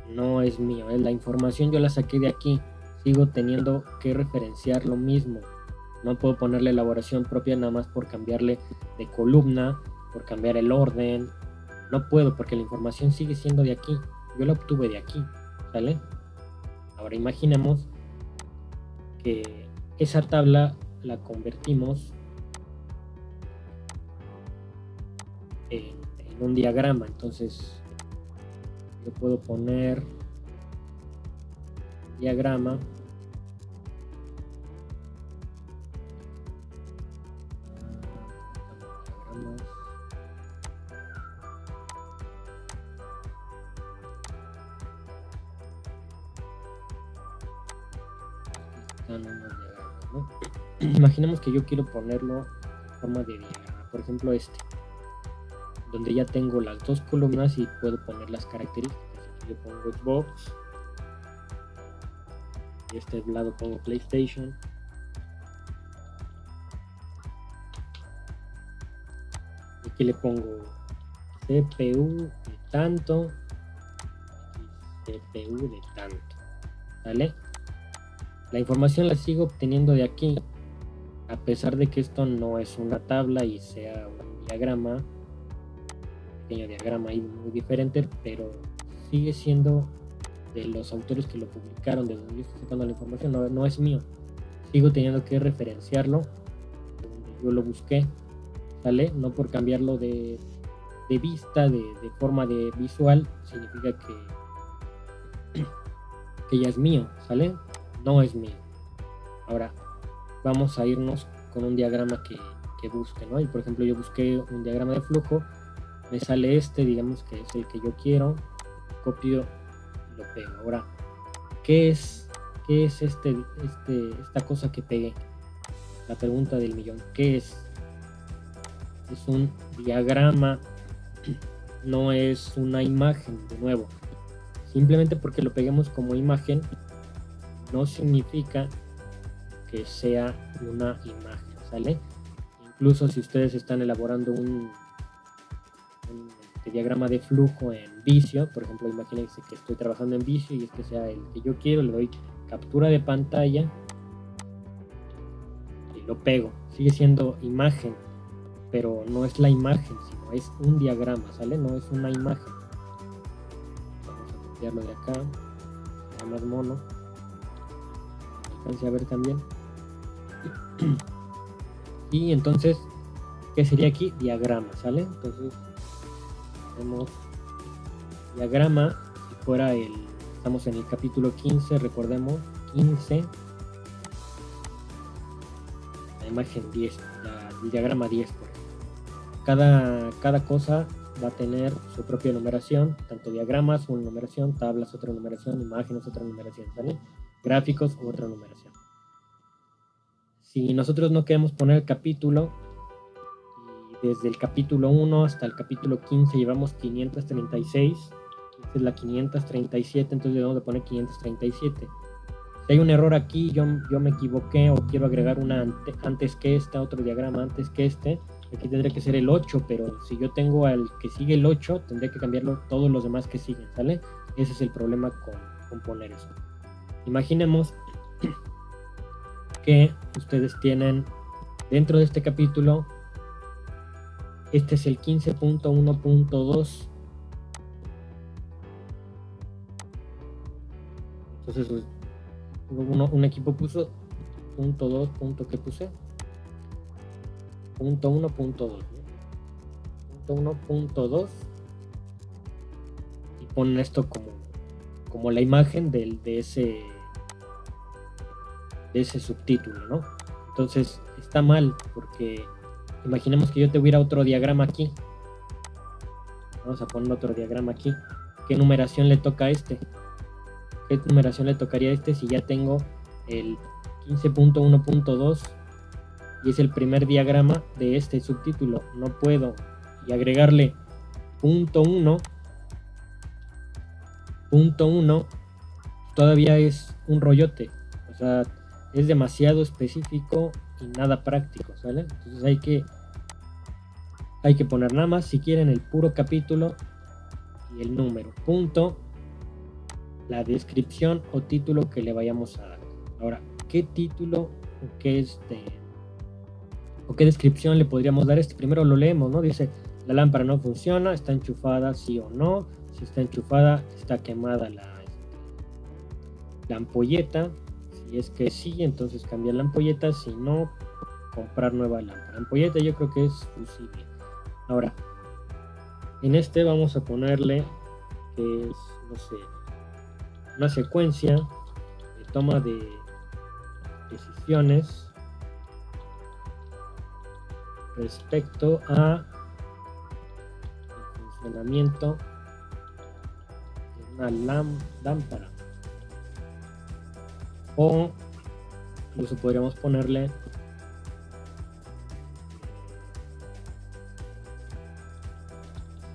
no es mío. La información yo la saqué de aquí. Sigo teniendo que referenciar lo mismo. No puedo ponerle elaboración propia nada más por cambiarle de columna, por cambiar el orden. No puedo porque la información sigue siendo de aquí. Yo la obtuve de aquí, ¿sale? Ahora imaginemos que esa tabla la convertimos en un diagrama. Entonces yo puedo poner diagrama ¿no? Imaginemos que yo quiero ponerlo en forma de diagrama, por ejemplo donde ya tengo las dos columnas y puedo poner las características. Aquí yo pongo Xbox y este lado pongo PlayStation. Y aquí le pongo CPU de tanto y CPU de tanto, ¿vale? La información la sigo obteniendo de aquí, a pesar de que esto no es una tabla y sea un diagrama, un pequeño diagrama ahí muy diferente, pero sigue siendo de los autores que lo publicaron, de donde yo estoy sacando la información, no es mío. Sigo teniendo que referenciarlo de donde yo lo busqué, ¿sale? No por cambiarlo de vista, de forma de visual, significa que ya es mío, ¿sale? No es mío. Ahora vamos a irnos con un diagrama que busque, ¿no? Y por ejemplo yo busqué un diagrama de flujo, me sale digamos que es el que yo quiero, copio y lo pego. Ahora, ¿qué es esta cosa que pegué? La pregunta del millón, ¿qué es? Es un diagrama, no es una imagen, de nuevo. Simplemente porque lo peguemos como imagen no significa que sea una imagen, ¿sale? Incluso si ustedes están elaborando un diagrama de flujo en Visio, por ejemplo, imagínense que estoy trabajando en Visio y este sea el que yo quiero, le doy captura de pantalla y lo pego. Sigue siendo imagen, pero no es la imagen, sino es un diagrama, ¿sale? No es una imagen. Vamos a copiarlo de acá, está más mono. Alcance a ver también. Y entonces, ¿qué sería aquí? Diagrama, ¿sale? Entonces tenemos diagrama. Si fuera estamos en el capítulo 15, recordemos 15, la imagen 10, el diagrama 10, por ejemplo. Cada cosa va a tener su propia numeración, tanto diagramas, una numeración, tablas, otra numeración, imágenes, otra numeración, ¿vale? Gráficos, otra numeración. Si nosotros no queremos poner el capítulo, y desde el capítulo 1 hasta el capítulo 15 llevamos 536, esta es la 537, entonces debemos de poner 537. Si hay un error aquí, yo me equivoqué o quiero agregar una antes que otro diagrama antes que aquí tendría que ser el 8, pero si yo tengo al que sigue el 8, tendría que cambiarlo todos los demás que siguen, ¿sale? Ese es el problema con poner eso. Imaginemos que ustedes tienen dentro de este capítulo, este es el 15.1.2. Entonces un equipo puso punto 2, ¿qué puse? Punto 1, punto 2, ¿no? Punto 1, punto 2 y ponen esto como la imagen de ese subtítulo, ¿no? Entonces está mal porque imaginemos que yo tuviera otro diagrama aquí. Vamos a poner otro diagrama aquí. ¿Qué numeración le toca a este? ¿Qué numeración le tocaría a este si ya tengo el 15.1.2 y es el primer diagrama de este subtítulo? No puedo y agregarle punto 1, todavía es un rollote. O sea, es demasiado específico y nada práctico, ¿sale? Entonces hay que poner nada más, si quieren, el puro capítulo y el número, punto, la descripción o título que le vayamos a dar. Ahora, ¿qué título o qué descripción le podríamos dar? Primero lo leemos, ¿no? Dice, la lámpara no funciona, está enchufada, sí o no. Si está enchufada, está quemada la ampolleta. Si es que sí, entonces cambiar la ampolleta. Si no, comprar nueva lámpara. La ampolleta yo creo que es fusible. Ahora, en vamos a ponerle que es, no sé, una secuencia de toma de decisiones respecto a el funcionamiento de una lámpara, o incluso podríamos ponerle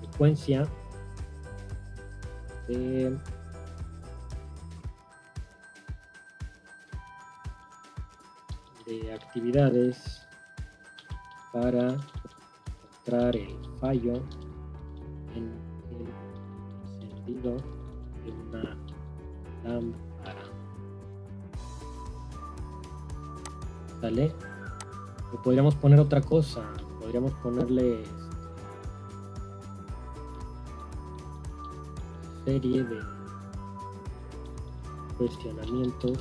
secuencia de actividades para encontrar el fallo en el encendido de una lámpara. ¿Sale? O podríamos poner otra cosa, podríamos ponerle serie de cuestionamientos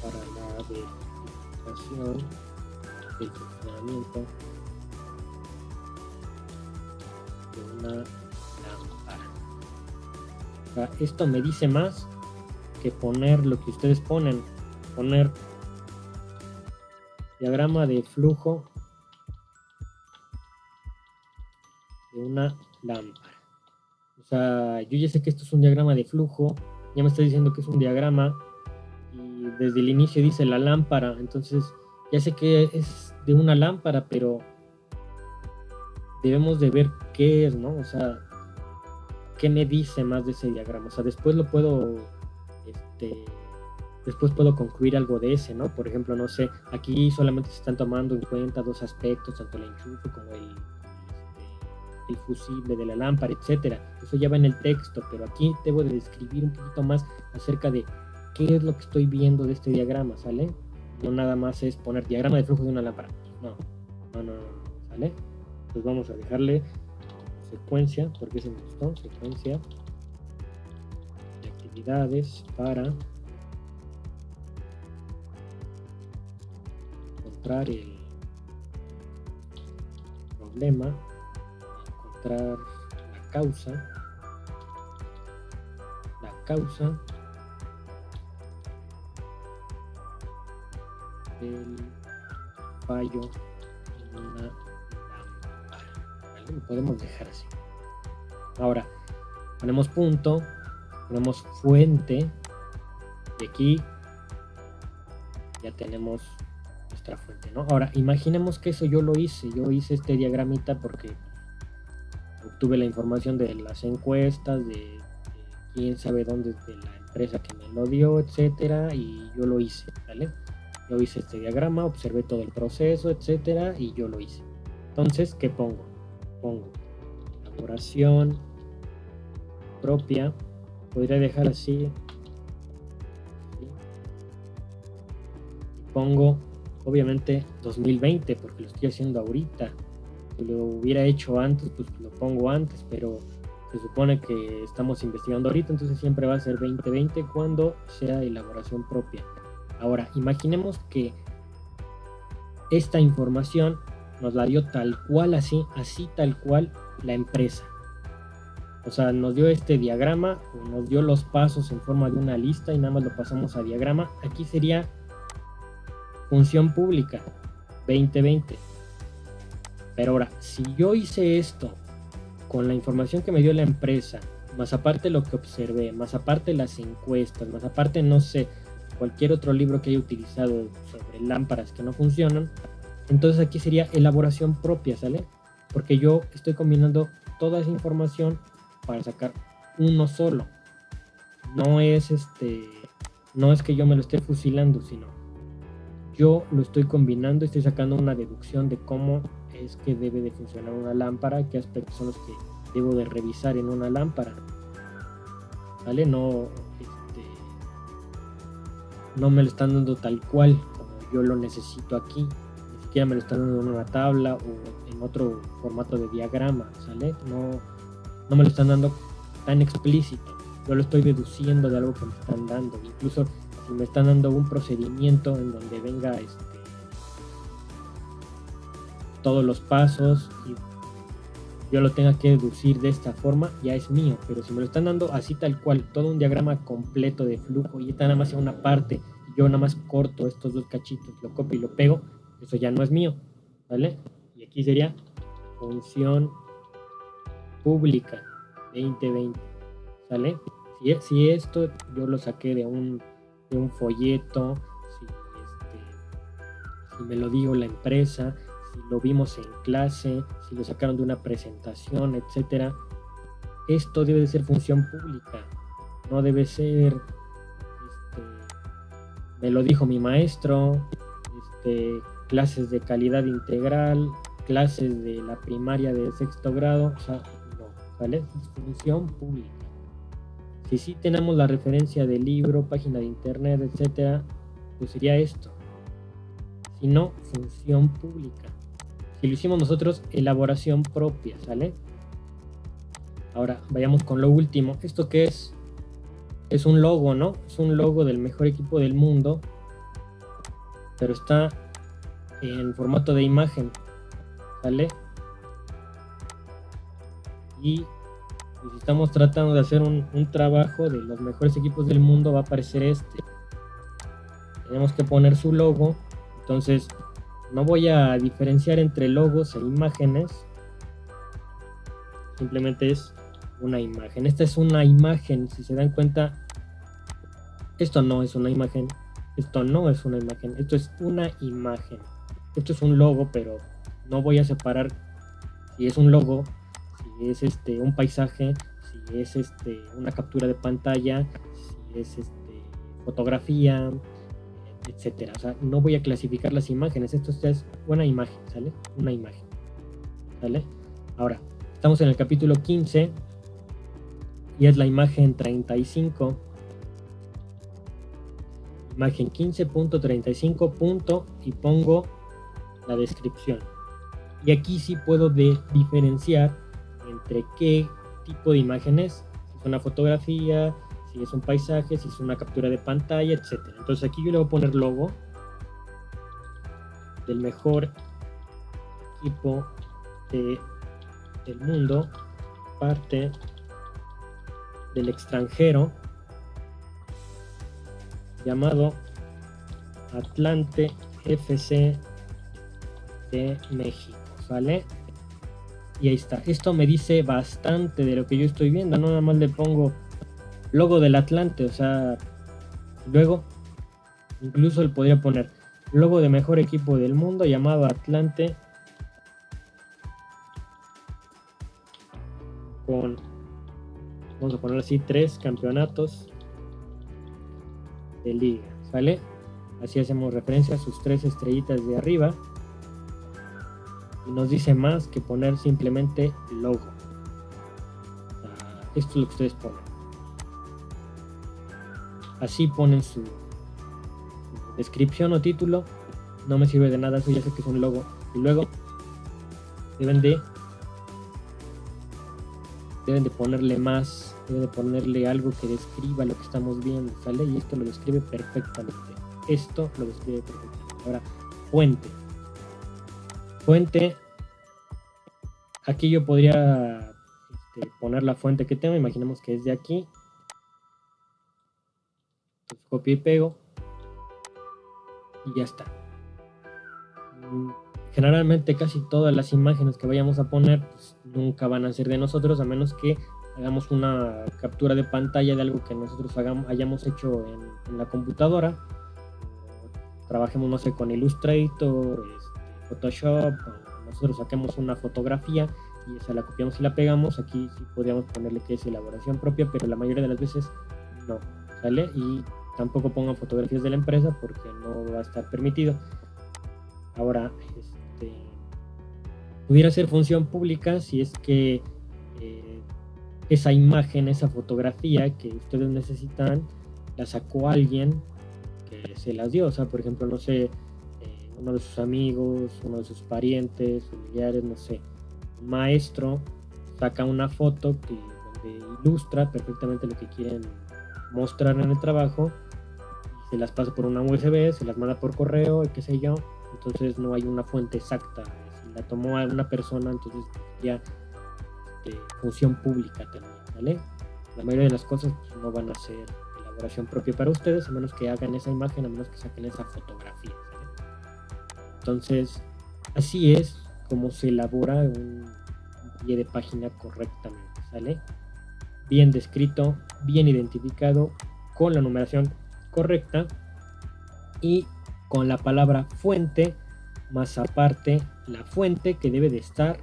para la verificación del funcionamiento de una lámpara. O sea, esto me dice más que poner lo que ustedes ponen, poner diagrama de flujo de una lámpara. O sea, yo ya sé que esto es un diagrama de flujo, ya me está diciendo que es un diagrama y desde el inicio dice la lámpara, entonces ya sé que es de una lámpara, pero debemos de ver qué es, ¿no? O sea, qué me dice más de ese diagrama. O sea, después lo puedo, después puedo concluir algo de ese, ¿no? Por ejemplo, no sé, aquí solamente se están tomando en cuenta dos aspectos, tanto el enchufe como el fusible de la lámpara, etcétera. Eso ya va en el texto, pero aquí debo de describir un poquito más acerca de qué es lo que estoy viendo de este diagrama, ¿sale? No nada más es poner diagrama de flujo de una lámpara. No, ¿sale? Pues vamos a dejarle secuencia, porque se me gustó, secuencia de actividades para encontrar el problema, encontrar la causa del fallo en una lámpara. ¿Vale? Lo podemos dejar así. Ahora ponemos punto, ponemos fuente y aquí ya tenemos nuestra fuente, ¿no? Ahora imaginemos que eso yo hice este diagramita porque obtuve la información de las encuestas, de quién sabe dónde, de la empresa que me lo dio, etcétera, y yo lo hice, ¿vale? Yo hice este diagrama, observé todo el proceso, etcétera, y yo lo hice. Entonces, ¿qué pongo? Pongo elaboración propia, podría dejar así, y pongo, obviamente, 2020, porque lo estoy haciendo ahorita. Si lo hubiera hecho antes, pues lo pongo antes, pero se supone que estamos investigando ahorita, entonces siempre va a ser 2020 cuando sea elaboración propia. Ahora, imaginemos que esta información nos la dio tal cual, así tal cual la empresa. O sea, nos dio este diagrama, o nos dio los pasos en forma de una lista y nada más lo pasamos a diagrama. Aquí sería función pública 2020. Pero ahora, si yo hice esto con la información que me dio la empresa, más aparte lo que observé, más aparte las encuestas, más aparte, no sé, cualquier otro libro que haya utilizado sobre lámparas que no funcionan, entonces aquí sería elaboración propia, ¿sale? porque yo estoy combinando toda esa información para sacar uno solo. No es no es que yo me lo esté fusilando, sino yo lo estoy combinando, estoy sacando una deducción de cómo es que debe de funcionar una lámpara, qué aspectos son los que debo de revisar en una lámpara, ¿vale? No, no me lo están dando tal cual como yo lo necesito aquí, ni siquiera me lo están dando en una tabla o en otro formato de diagrama, ¿sale? No me lo están dando tan explícito, yo lo estoy deduciendo de algo que me están dando. Incluso si me están dando un procedimiento en donde venga todos los pasos y yo lo tenga que deducir de esta forma, ya es mío. Pero si me lo están dando así tal cual, todo un diagrama completo de flujo y esta nada más sea una parte, y yo nada más corto estos dos cachitos, lo copio y lo pego, eso ya no es mío, ¿vale? Y aquí sería función pública 2020, ¿sale? Si esto yo lo saqué de un folleto, si me lo dio la empresa, si lo vimos en clase, si lo sacaron de una presentación, etcétera, esto debe de ser función pública, no debe ser me lo dijo mi maestro, clases de calidad integral, clases de la primaria de sexto grado, o sea, no, ¿vale? Es función pública. Si sí tenemos la referencia del libro, página de internet, etcétera, pues sería esto. Si no, función pública. Si lo hicimos nosotros, elaboración propia, ¿sale? Ahora, vayamos con lo último. ¿Esto qué es? Es un logo, ¿no? Es un logo del mejor equipo del mundo, pero está en formato de imagen, ¿sale? Y si estamos tratando de hacer un trabajo de los mejores equipos del mundo, va a aparecer tenemos que poner su logo. Entonces no voy a diferenciar entre logos e imágenes, simplemente es una imagen. Esta es una imagen, si se dan cuenta, esto no es una imagen, esto no es una imagen, esto es una imagen. Esto es un logo, pero no voy a separar si es un logo, si es un paisaje, si es una captura de pantalla, si es fotografía, etcétera. O sea, no voy a clasificar las imágenes. Esto es una imagen, ¿sale? Una imagen, ¿sale? Ahora, estamos en el capítulo 15 y es la imagen 35. Imagen 15.35. Y pongo la descripción. Y aquí sí puedo diferenciar entre qué tipo de imágenes, si es una fotografía, si es un paisaje, si es una captura de pantalla, etcétera. Entonces aquí yo le voy a poner logo del mejor equipo del mundo, parte del extranjero, llamado Atlante FC de México, ¿vale? Y ahí está. Esto me dice bastante de lo que yo estoy viendo. No nada más le pongo logo del Atlante, o sea, luego incluso le podría poner logo de mejor equipo del mundo llamado Atlante con, vamos a poner así, 3 campeonatos de liga, ¿vale? Así hacemos referencia a sus 3 estrellitas de arriba y nos dice más que poner simplemente logo. Esto es lo que ustedes ponen. Así ponen su descripción o título. No me sirve de nada, eso ya sé que es un logo. Y luego deben de ponerle más, deben de ponerle algo que describa lo que estamos viendo, ¿sale? Y esto lo describe perfectamente. Esto lo describe perfectamente. Ahora, fuente. Aquí yo podría poner la fuente que tengo. Imaginemos que es de aquí. Entonces, copio y pego. Y ya está. Generalmente casi todas las imágenes que vayamos a poner pues, nunca van a ser de nosotros, a menos que hagamos una captura de pantalla de algo que nosotros hayamos hecho en la computadora. Trabajemos, no sé, con Illustrator, Photoshop, o nosotros saquemos una fotografía y esa la copiamos y la pegamos, aquí sí podríamos ponerle que es elaboración propia, pero la mayoría de las veces no, ¿sale? Y tampoco pongan fotografías de la empresa porque no va a estar permitido. Ahora, pudiera ser función pública si es que esa imagen, esa fotografía que ustedes necesitan, la sacó alguien que se las dio. O sea, por ejemplo, no sé, uno de sus amigos, uno de sus parientes, familiares, no sé, un maestro saca una foto donde ilustra perfectamente lo que quieren mostrar en el trabajo, y se las pasa por una USB, se las manda por correo, qué sé yo. Entonces no hay una fuente exacta. Si la tomó alguna persona, entonces ya función pública también, ¿vale? La mayoría de las cosas pues, no van a ser elaboración propia para ustedes, a menos que hagan esa imagen, a menos que saquen esa fotografía, ¿vale? Entonces, así es como se elabora un pie de página correctamente, ¿sale? Bien descrito, bien identificado, con la numeración correcta y con la palabra fuente, más aparte la fuente que debe de estar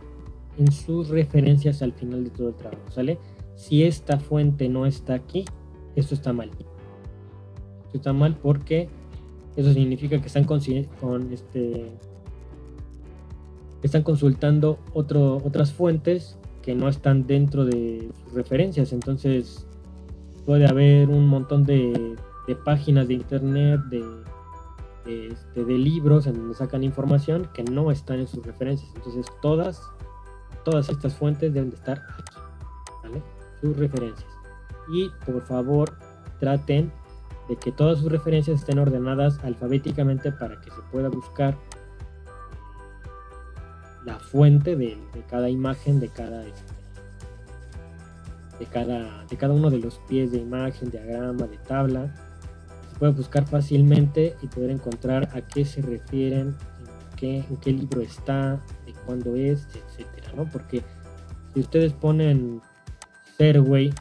en sus referencias al final de todo el trabajo, ¿sale? Si esta fuente no está aquí, esto está mal. Esto está mal porque eso significa que están consultando otras fuentes que no están dentro de sus referencias. Entonces puede haber un montón de páginas de internet, de libros en donde sacan información que no están en sus referencias. Entonces todas estas fuentes deben de estar aquí, ¿vale? Sus referencias. Y por favor traten de que todas sus referencias estén ordenadas alfabéticamente para que se pueda buscar la fuente de cada imagen, de cada uno de los pies de imagen, diagrama, de tabla. Se puede buscar fácilmente y poder encontrar a qué se refieren, en qué libro está, de cuándo es, etcétera, ¿no? Porque si ustedes ponen Serway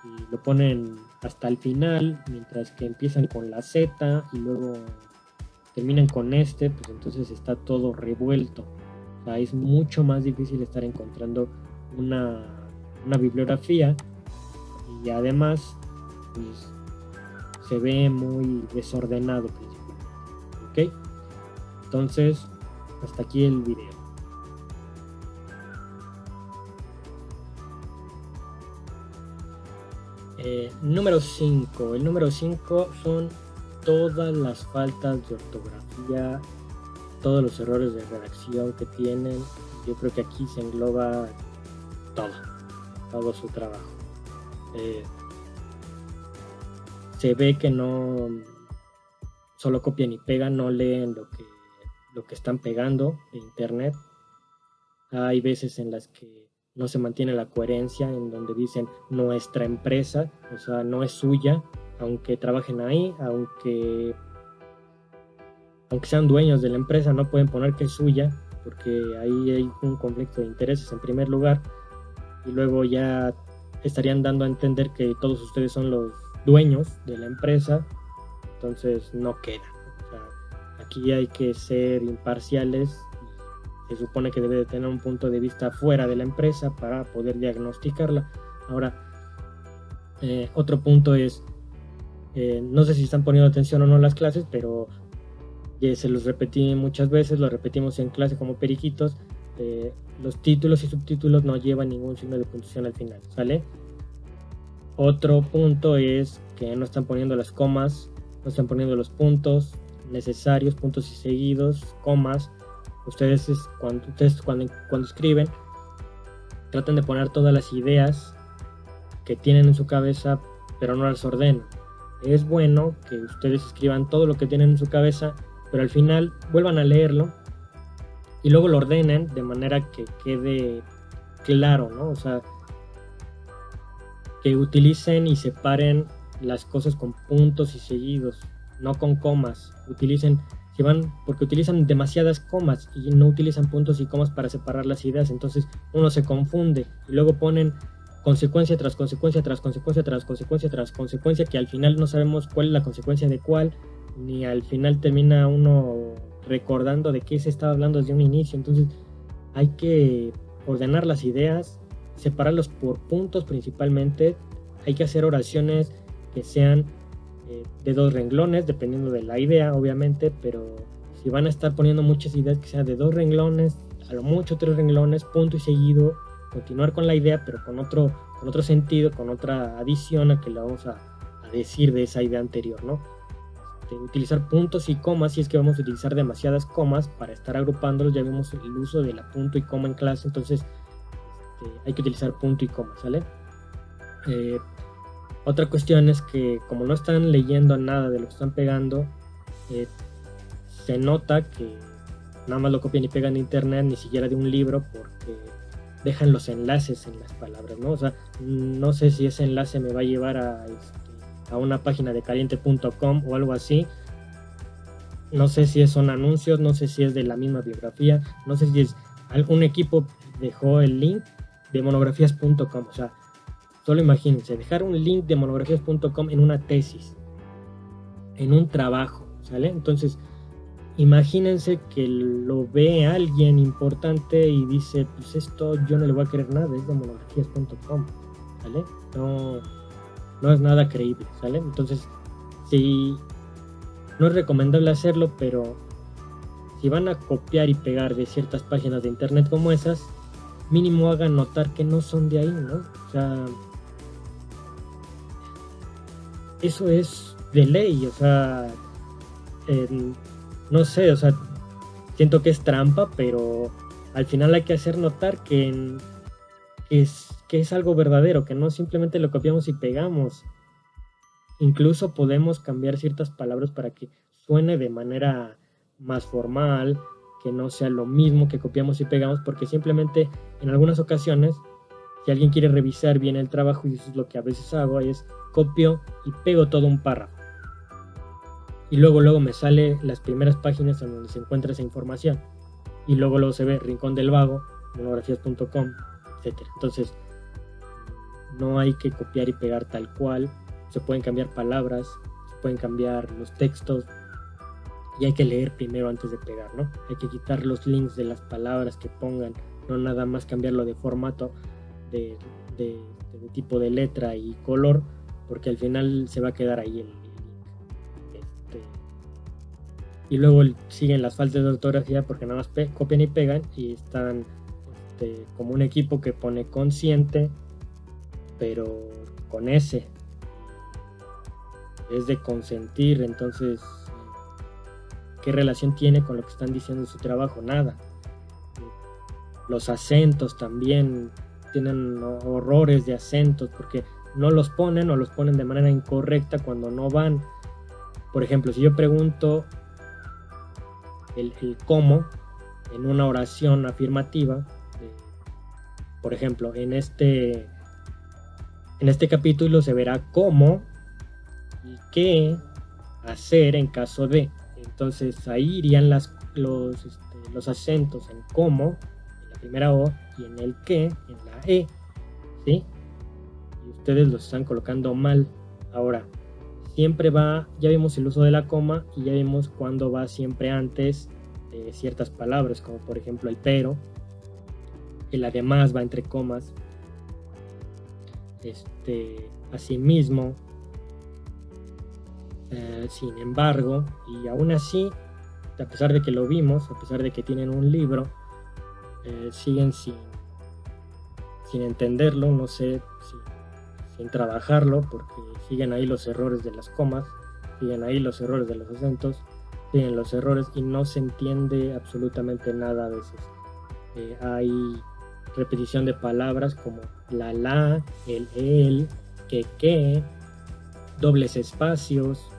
y lo ponen hasta el final, mientras que empiezan con la Z y luego terminan con pues entonces está todo revuelto. O sea, es mucho más difícil estar encontrando una bibliografía, y además pues, se ve muy desordenado principalmente, ¿ok? Entonces, hasta aquí el video. Número 5. El número 5 son todas las faltas de ortografía, todos los errores de redacción que tienen. Yo creo que aquí se engloba todo su trabajo. Se ve que no solo copian y pegan, no leen lo que están pegando de internet. Hay veces en las que no se mantiene la coherencia, en donde dicen nuestra empresa, o sea, no es suya, aunque trabajen ahí, aunque sean dueños de la empresa, no pueden poner que es suya, porque ahí hay un conflicto de intereses en primer lugar, y luego ya estarían dando a entender que todos ustedes son los dueños de la empresa, entonces no queda. O sea, aquí hay que ser imparciales. Se supone que debe de tener un punto de vista fuera de la empresa para poder diagnosticarla. Ahora, otro punto es, no sé si están poniendo atención o no a las clases, pero se los repetí muchas veces, lo repetimos en clase como periquitos. Los títulos y subtítulos no llevan ningún signo de puntuación al final, ¿sale? Otro punto es que no están poniendo las comas, no están poniendo los puntos necesarios, puntos y seguidos, comas. Ustedes cuando escriben, tratan de poner todas las ideas que tienen en su cabeza, pero no las ordenan. Es bueno que ustedes escriban todo lo que tienen en su cabeza, pero al final vuelvan a leerlo y luego lo ordenen de manera que quede claro, ¿no? O sea, que utilicen y separen las cosas con puntos y seguidos, no con comas. Porque utilizan demasiadas comas y no utilizan puntos y comas para separar las ideas, entonces uno se confunde y luego ponen consecuencia tras consecuencia tras consecuencia tras consecuencia tras consecuencia, que al final no sabemos cuál es la consecuencia de cuál, ni al final termina uno recordando de qué se estaba hablando desde un inicio. Entonces hay que ordenar las ideas, separarlos por puntos principalmente. Hay que hacer oraciones que sean de 2 renglones, dependiendo de la idea, obviamente, pero si van a estar poniendo muchas ideas, que sean de 2 renglones, a lo mucho 3 renglones, punto y seguido, continuar con la idea, pero con otro sentido, con otra adición a que le vamos a decir de esa idea anterior, ¿no? Utilizar puntos y comas, si es que vamos a utilizar demasiadas comas para estar agrupándolos. Ya vimos el uso de la punto y coma en clase, entonces hay que utilizar punto y coma, ¿sale? Otra cuestión es que como no están leyendo nada de lo que están pegando, se nota que nada más lo copian y pegan de internet, ni siquiera de un libro, porque dejan los enlaces en las palabras, ¿no? O sea, no sé si ese enlace me va a llevar a una página de caliente.com o algo así. No sé si son anuncios, no sé si es de la misma biografía, no sé si es algún equipo dejó el link de monografías.com. O sea, solo imagínense, dejar un link de monografías.com en una tesis, en un trabajo, ¿sale? Entonces, imagínense que lo ve alguien importante y dice, pues esto yo no le voy a creer nada, es de monografías.com, ¿sale? No es nada creíble, ¿sale? Entonces, sí, no es recomendable hacerlo, pero si van a copiar y pegar de ciertas páginas de internet como esas, mínimo hagan notar que no son de ahí, ¿no? O sea, eso es de ley, o sea, no sé, o sea, siento que es trampa, pero al final hay que hacer notar que es algo verdadero, que no simplemente lo copiamos y pegamos. Incluso podemos cambiar ciertas palabras para que suene de manera más formal, que no sea lo mismo que copiamos y pegamos, porque simplemente en algunas ocasiones, si alguien quiere revisar bien el trabajo, y eso es lo que a veces hago, es copio y pego todo un párrafo. Y luego me sale las primeras páginas en donde se encuentra esa información. Y luego se ve Rincón del Vago, monografías.com, etc. Entonces, no hay que copiar y pegar tal cual. Se pueden cambiar palabras, se pueden cambiar los textos. Y hay que leer primero antes de pegar, ¿no? Hay que quitar los links de las palabras que pongan. No nada más cambiarlo de formato, de tipo de letra y color, porque al final se va a quedar ahí el link. Y luego siguen las faltas de ortografía porque nada más copian y pegan y están como un equipo que pone consciente, pero con S. Es de consentir, entonces, ¿qué relación tiene con lo que están diciendo en su trabajo? Nada. Los acentos también tienen horrores de acentos porque no los ponen o los ponen de manera incorrecta cuando no van. Por ejemplo, si yo pregunto el cómo en una oración afirmativa, por ejemplo, en este capítulo se verá cómo y qué hacer en caso de. Entonces ahí irían los acentos en cómo, en la primera O, y en el qué, en la E, ¿sí? Y ustedes los están colocando mal. Ahora, siempre va, ya vimos el uso de la coma y ya vimos cuándo va siempre antes de ciertas palabras, como por ejemplo el pero, el además va entre comas, asimismo, sin embargo, y aún así, a pesar de que lo vimos, a pesar de que tienen un libro, siguen sin entenderlo, no sé, sin trabajarlo, porque siguen ahí los errores de las comas, siguen ahí los errores de los acentos, siguen los errores y no se entiende absolutamente nada a veces. Hay repetición de palabras como la, el, que, dobles espacios,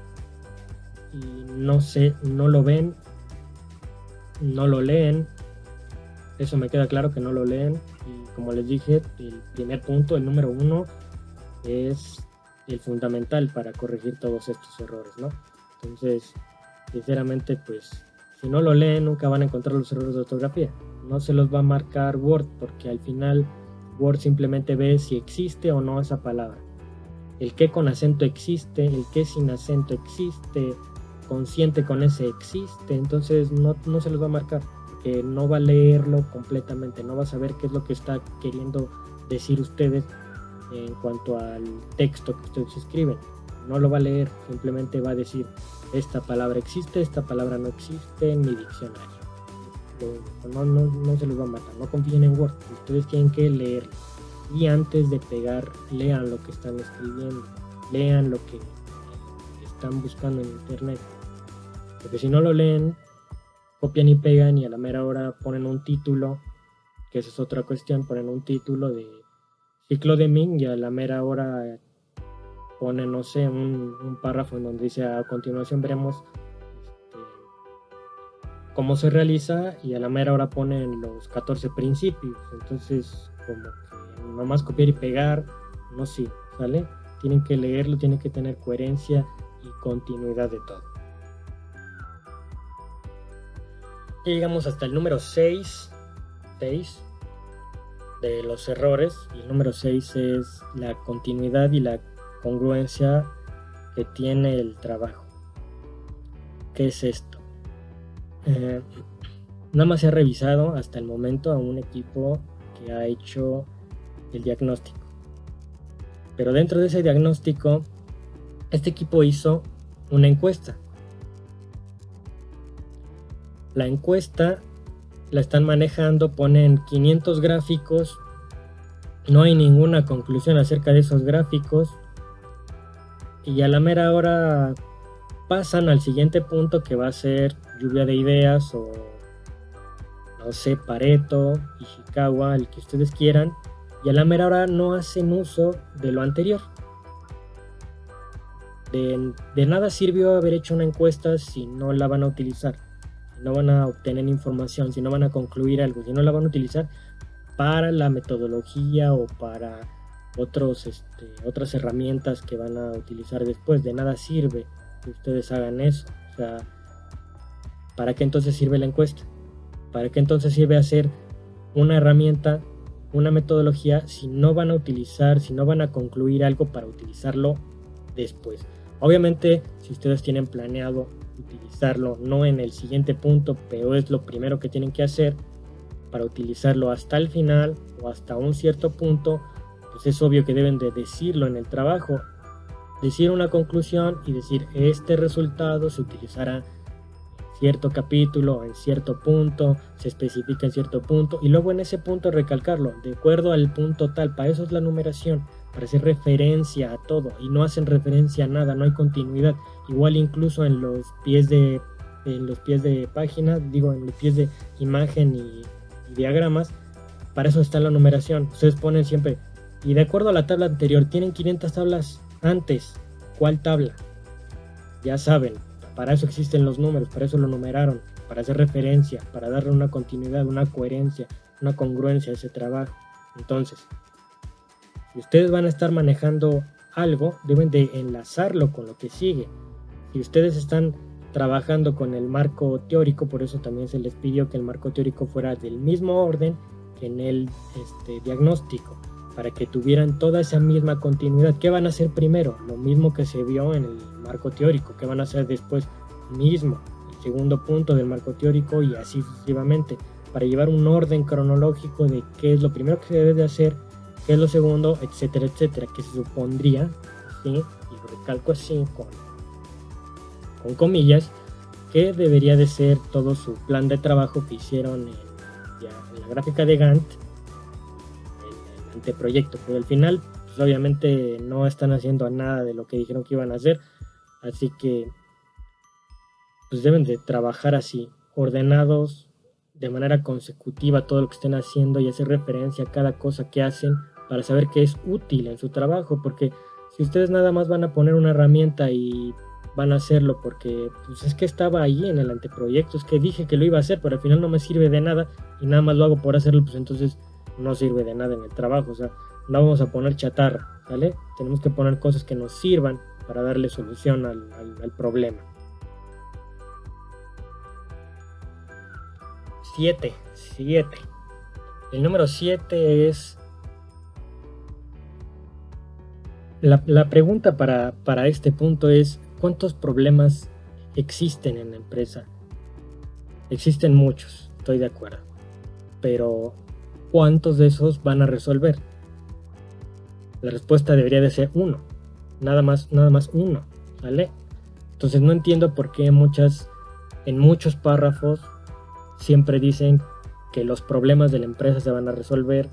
y no sé, no lo ven, no lo leen. Eso me queda claro que no lo leen. Y como les dije, el primer punto, el número 1, es el fundamental para corregir todos estos errores, ¿no? Entonces, sinceramente, pues, si no lo leen, nunca van a encontrar los errores de ortografía. No se los va a marcar Word, porque al final Word simplemente ve si existe o no esa palabra. El que con acento existe, el que sin acento existe, consciente con ese existe, entonces no se los va a marcar. porque no va a leerlo completamente, no va a saber qué es lo que está queriendo decir ustedes en cuanto al texto que ustedes escriben. No lo va a leer, simplemente va a decir: esta palabra existe, esta palabra no existe en mi diccionario. No se los va a matar, no confíen en Word, ustedes tienen que leerlo. Y antes de pegar, lean lo que están escribiendo, lean lo que están buscando en internet, porque si no lo leen, copian y pegan y a la mera hora ponen un título, que esa es otra cuestión, ponen un título de ciclo de Ming y a la mera hora ponen, no sé, un párrafo en donde dice: a continuación veremos cómo se realiza, y a la mera hora ponen los 14 principios. Entonces, como que nomás copiar y pegar no sirve, ¿sale? Tienen que leerlo, tienen que tener coherencia y continuidad de todo. Y llegamos hasta el número 6 de los errores, y el número 6 es la continuidad y la congruencia que tiene el trabajo. ¿Qué es esto? Nada más se ha revisado hasta el momento a un equipo que ha hecho el diagnóstico, pero dentro de ese diagnóstico este equipo hizo una encuesta. La encuesta la están manejando, ponen 500 gráficos, no hay ninguna conclusión acerca de esos gráficos, y a la mera hora pasan al siguiente punto, que va a ser lluvia de ideas o no sé, Pareto, Ishikawa, el que ustedes quieran, y a la mera hora no hacen uso de lo anterior. De nada sirvió haber hecho una encuesta si no la van a utilizar, si no van a obtener información, si no van a concluir algo, si no la van a utilizar para la metodología o para otras herramientas que van a utilizar después. De nada sirve que ustedes hagan eso. O sea, ¿para qué entonces sirve la encuesta? ¿Para qué entonces sirve hacer una herramienta, una metodología, si no van a utilizar, si no van a concluir algo para utilizarlo después? Obviamente, si ustedes tienen planeado utilizarlo, no en el siguiente punto, pero es lo primero que tienen que hacer para utilizarlo hasta el final o hasta un cierto punto, pues es obvio que deben de decirlo en el trabajo, decir una conclusión y decir: este resultado se utilizará en cierto capítulo, en cierto punto, se especifica en cierto punto, y luego en ese punto recalcarlo, de acuerdo al punto tal. Para eso es la numeración, para hacer referencia a todo, y no hacen referencia a nada, no hay continuidad. Igual incluso en los pies de página, digo, en los pies de imagen y diagramas, para eso está la numeración. Ustedes ponen siempre: y de acuerdo a la tabla anterior, tienen 500 tablas antes, ¿cuál tabla? Ya saben, para eso existen los números, para eso lo numeraron, para hacer referencia, para darle una continuidad, una coherencia, una congruencia a ese trabajo. Entonces, si ustedes van a estar manejando algo, deben de enlazarlo con lo que sigue. Si ustedes están trabajando con el marco teórico, por eso también se les pidió que el marco teórico fuera del mismo orden que en el diagnóstico, para que tuvieran toda esa misma continuidad. ¿Qué van a hacer primero? Lo mismo que se vio en el marco teórico. ¿Qué van a hacer después? Mismo, el segundo punto del marco teórico, y así sucesivamente, para llevar un orden cronológico de qué es lo primero que se debe de hacer, qué es lo segundo, etcétera, etcétera, que se supondría, ¿sí? Y lo recalco así con comillas, que debería de ser todo su plan de trabajo que hicieron en la gráfica de Gantt, el anteproyecto. Pero al final, pues obviamente no están haciendo nada de lo que dijeron que iban a hacer, así que pues deben de trabajar así, ordenados, de manera consecutiva todo lo que estén haciendo, y hacer referencia a cada cosa que hacen para saber que es útil en su trabajo. Porque si ustedes nada más van a poner una herramienta y van a hacerlo porque pues es que estaba ahí en el anteproyecto, es que dije que lo iba a hacer, pero al final no me sirve de nada y nada más lo hago por hacerlo, pues entonces no sirve de nada en el trabajo. O sea, no vamos a poner chatarra, ¿vale? Tenemos que poner cosas que nos sirvan para darle solución al problema. 7. El número 7 es la pregunta para este punto es: ¿cuántos problemas existen en la empresa? Existen muchos. estoy de acuerdo. Pero, ¿cuántos de esos van a resolver? La respuesta debería de ser uno. Nada más uno, ¿vale? Entonces no entiendo por qué en muchos párrafos siempre dicen que los problemas de la empresa se van a resolver,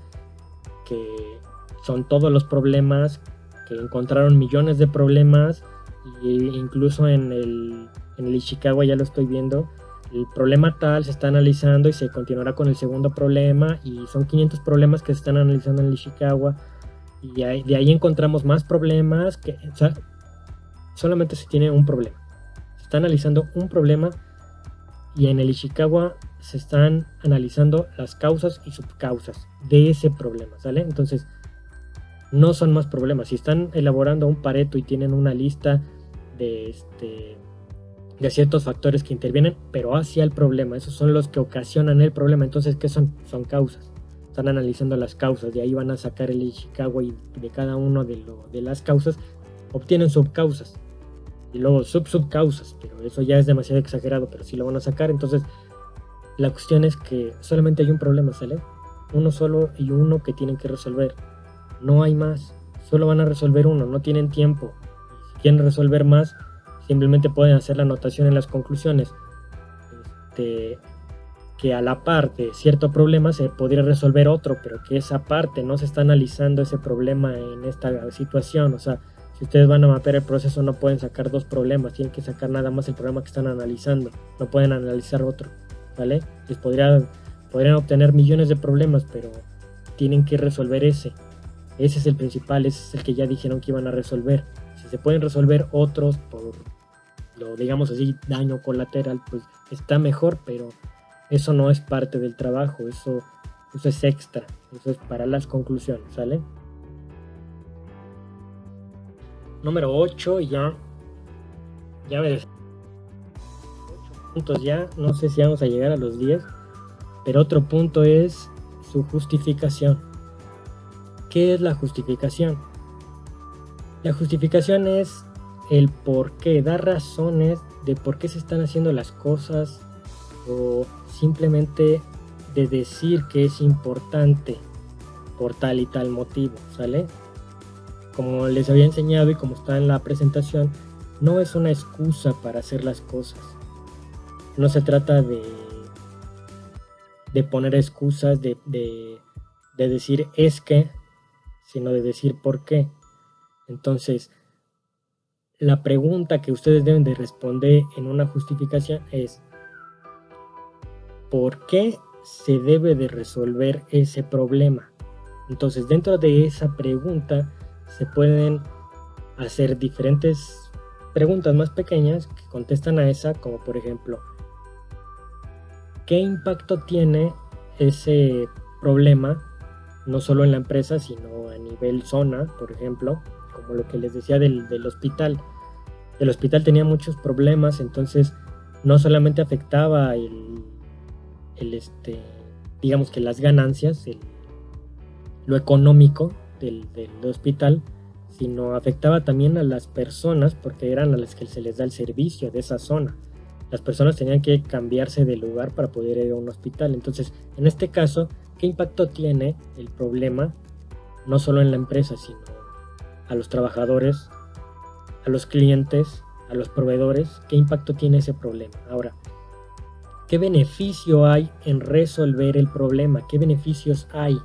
que son todos los problemas, que encontraron millones de problemas, e incluso en el Ishikawa ya lo estoy viendo, el problema tal se está analizando y se continuará con el segundo problema, y son 500 problemas que se están analizando en el Ishikawa, y de ahí encontramos más problemas, o sea, solamente se tiene un problema. Se está analizando un problema, y en el Ishikawa se están analizando las causas y subcausas de ese problema, ¿sale? Entonces, no son más problemas. Si están elaborando un Pareto y tienen una lista de ciertos factores que intervienen, pero hacia el problema, esos son los que ocasionan el problema. Entonces, ¿qué son? Son causas. Están analizando las causas, de ahí van a sacar el Ishikawa, y de cada uno de las causas obtienen subcausas y luego subcausas, pero eso ya es demasiado exagerado, pero sí lo van a sacar. Entonces, la cuestión es que solamente hay un problema, ¿sale? Uno solo, y uno que tienen que resolver. No hay más, solo van a resolver uno, no tienen tiempo. Si quieren resolver más, simplemente pueden hacer la anotación en las conclusiones, que a la par de cierto problema se podría resolver otro, pero que esa parte no se está analizando ese problema en esta situación. O sea, si ustedes van a mapear el proceso, no pueden sacar dos problemas, tienen que sacar nada más el problema que están analizando, no pueden analizar otro, ¿vale? Podrían obtener millones de problemas, pero tienen que resolver ese. Ese es el principal, ese es el que ya dijeron que iban a resolver. Si se pueden resolver otros por, digamos así, daño colateral, pues está mejor, pero eso no es parte del trabajo, eso es extra, eso es para las conclusiones, ¿sale? Número 8, ya me 8 puntos ya, no sé si vamos a llegar a los 10, pero otro punto es su justificación. ¿Qué es la justificación? La justificación es el por qué, dar razones de por qué se están haciendo las cosas, o simplemente de decir que es importante por tal y tal motivo, ¿sale? Como les había enseñado y como está en la presentación, no es una excusa para hacer las cosas. No se trata de poner excusas, de decir es que, sino de decir por qué. Entonces, la pregunta que ustedes deben de responder en una justificación es: ¿por qué se debe de resolver ese problema? Entonces, dentro de esa pregunta se pueden hacer diferentes preguntas más pequeñas que contestan a esa, como por ejemplo, ¿qué impacto tiene ese problema no solo en la empresa, sino a nivel zona? Por ejemplo, como lo que les decía del hospital. El hospital tenía muchos problemas, entonces no solamente afectaba digamos que las ganancias, lo económico del hospital, sino afectaba también a las personas, porque eran a las que se les da el servicio de esa zona. Las personas tenían que cambiarse de lugar para poder ir a un hospital. Entonces, en este caso, ¿qué impacto tiene el problema no solo en la empresa, sino a los trabajadores, a los clientes, a los proveedores? ¿Qué impacto tiene ese problema? Ahora, ¿qué beneficio hay en resolver el problema? ¿Qué beneficios hay?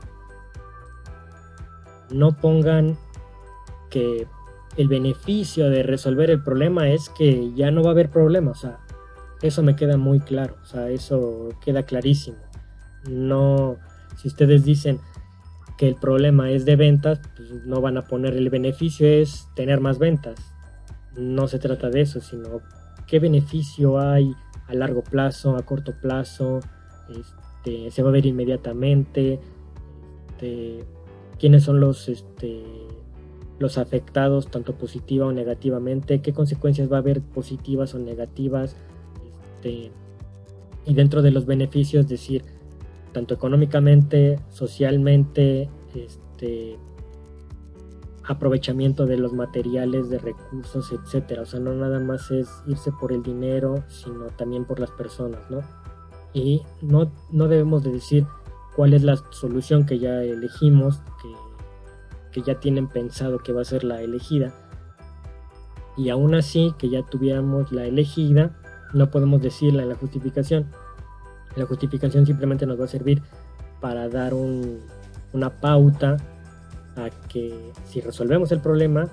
No pongan que el beneficio de resolver el problema es que ya no va a haber problema. O sea, eso me queda muy claro. O sea, eso queda clarísimo. No, si ustedes dicen que el problema es de ventas, pues no van a poner el beneficio es tener más ventas. No se trata de eso, sino qué beneficio hay a largo plazo, a corto plazo, se va a ver inmediatamente, quiénes son los afectados, tanto positiva o negativamente, qué consecuencias va a haber positivas o negativas, y dentro de los beneficios decir tanto económicamente, socialmente, aprovechamiento de los materiales, de recursos, etcétera. O sea, no nada más es irse por el dinero, sino también por las personas, ¿no? y no debemos de decir cuál es la solución que ya elegimos, que ya tienen pensado que va a ser la elegida, y aún así que ya tuviéramos la elegida, no podemos decirla en la justificación. La justificación simplemente nos va a servir para dar una pauta a que si resolvemos el problema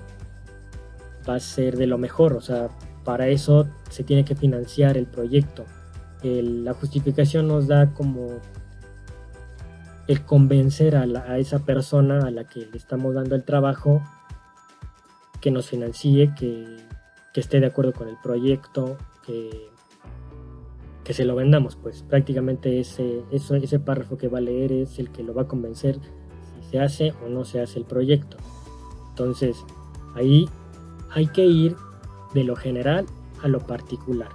va a ser de lo mejor, o sea, para eso se tiene que financiar el proyecto. La justificación nos da como el convencer a esa persona a la que le estamos dando el trabajo que nos financie, que esté de acuerdo con el proyecto, que se lo vendamos. Pues prácticamente ese párrafo que va a leer es el que lo va a convencer si se hace o no se hace el proyecto. Entonces ahí hay que ir de lo general a lo particular.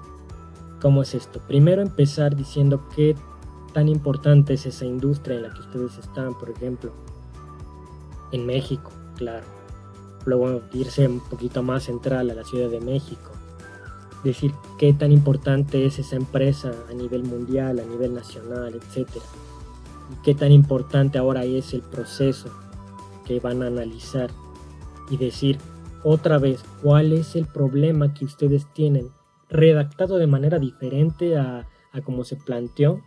¿Cómo es esto? Primero empezar diciendo qué tan importante es esa industria en la que ustedes están, por ejemplo, en México, claro. Luego irse un poquito más central a la Ciudad de México. Decir qué tan importante es esa empresa a nivel mundial, a nivel nacional, etc. Y qué tan importante ahora es el proceso que van a analizar. Y decir otra vez cuál es el problema que ustedes tienen, redactado de manera diferente a como se planteó,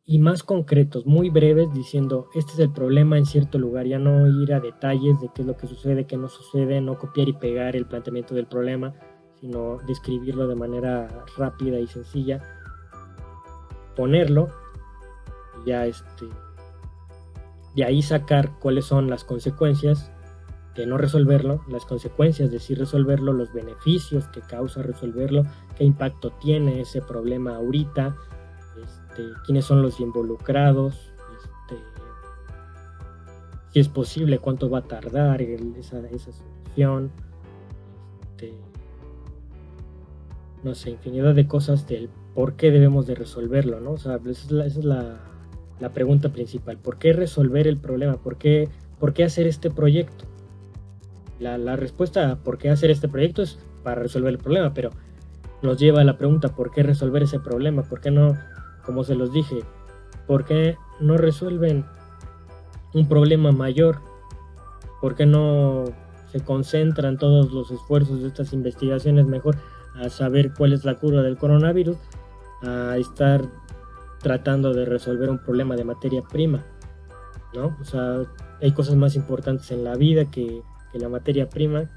y más concretos, muy breves, diciendo este es el problema en cierto lugar, ya no ir a detalles de qué es lo que sucede, qué no sucede, no copiar y pegar el planteamiento del problema, sino describirlo de manera rápida y sencilla, ponerlo, y ya de ahí sacar cuáles son las consecuencias de no resolverlo, las consecuencias de sí resolverlo, los beneficios que causa resolverlo, qué impacto tiene ese problema ahorita, quiénes son los involucrados, si es posible, cuánto va a tardar esa solución, no sé, infinidad de cosas del por qué debemos de resolverlo, ¿no? O sea, esa es la pregunta principal. ¿Por qué resolver el problema? ¿Por qué hacer este proyecto? La respuesta a por qué hacer este proyecto es para resolver el problema, pero nos lleva a la pregunta ¿por qué resolver ese problema? ¿Por qué no, como se los dije, por qué no resuelven un problema mayor? ¿Por qué no se concentran todos los esfuerzos de estas investigaciones mejor a saber cuál es la cura del coronavirus, a estar tratando de resolver un problema de materia prima, ¿no? O sea, hay cosas más importantes en la vida que la materia prima,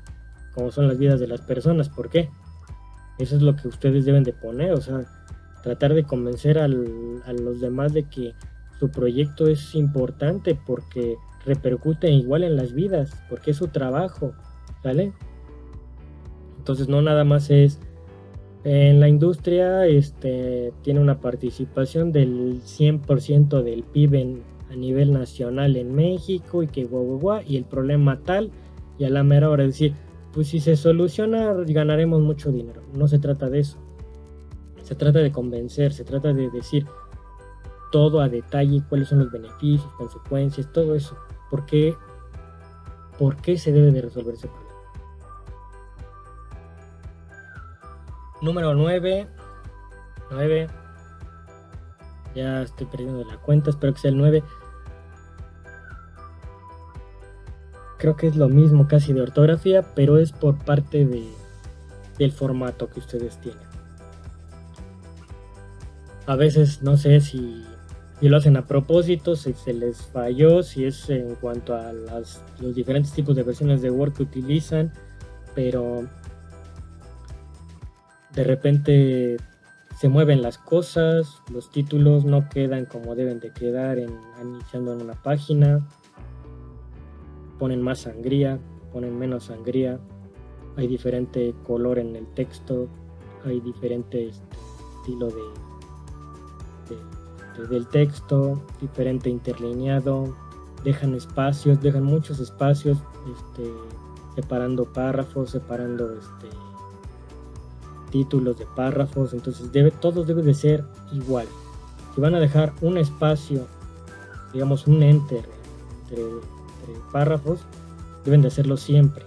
como son las vidas de las personas. ¿Por qué? Eso es lo que ustedes deben de poner, o sea, tratar de convencer a los demás de que su proyecto es importante porque repercute igual en las vidas, porque es su trabajo, ¿vale? Entonces no nada más es en la industria, tiene una participación del 100% del PIB a nivel nacional en México y que guau, y el problema tal, y a la mera hora decir, pues si se soluciona ganaremos mucho dinero. No se trata de eso, se trata de convencer, se trata de decir todo a detalle, cuáles son los beneficios, consecuencias, todo eso, por qué se debe de resolver ese problema. Número 9, ya estoy perdiendo la cuenta, espero que sea el 9. Creo que es lo mismo casi de ortografía, pero es por parte del formato que ustedes tienen. A veces no sé si lo hacen a propósito, si se les falló, si es en cuanto a los diferentes tipos de versiones de Word que utilizan, pero de repente se mueven las cosas, los títulos no quedan como deben de quedar iniciando en una página, ponen más sangría, ponen menos sangría, hay diferente color en el texto, hay diferente estilo del texto, diferente interlineado, dejan muchos espacios, separando párrafos, separando títulos de párrafos. Entonces todos deben de ser igual. Si van a dejar un espacio, digamos un enter entre párrafos, deben de hacerlo siempre.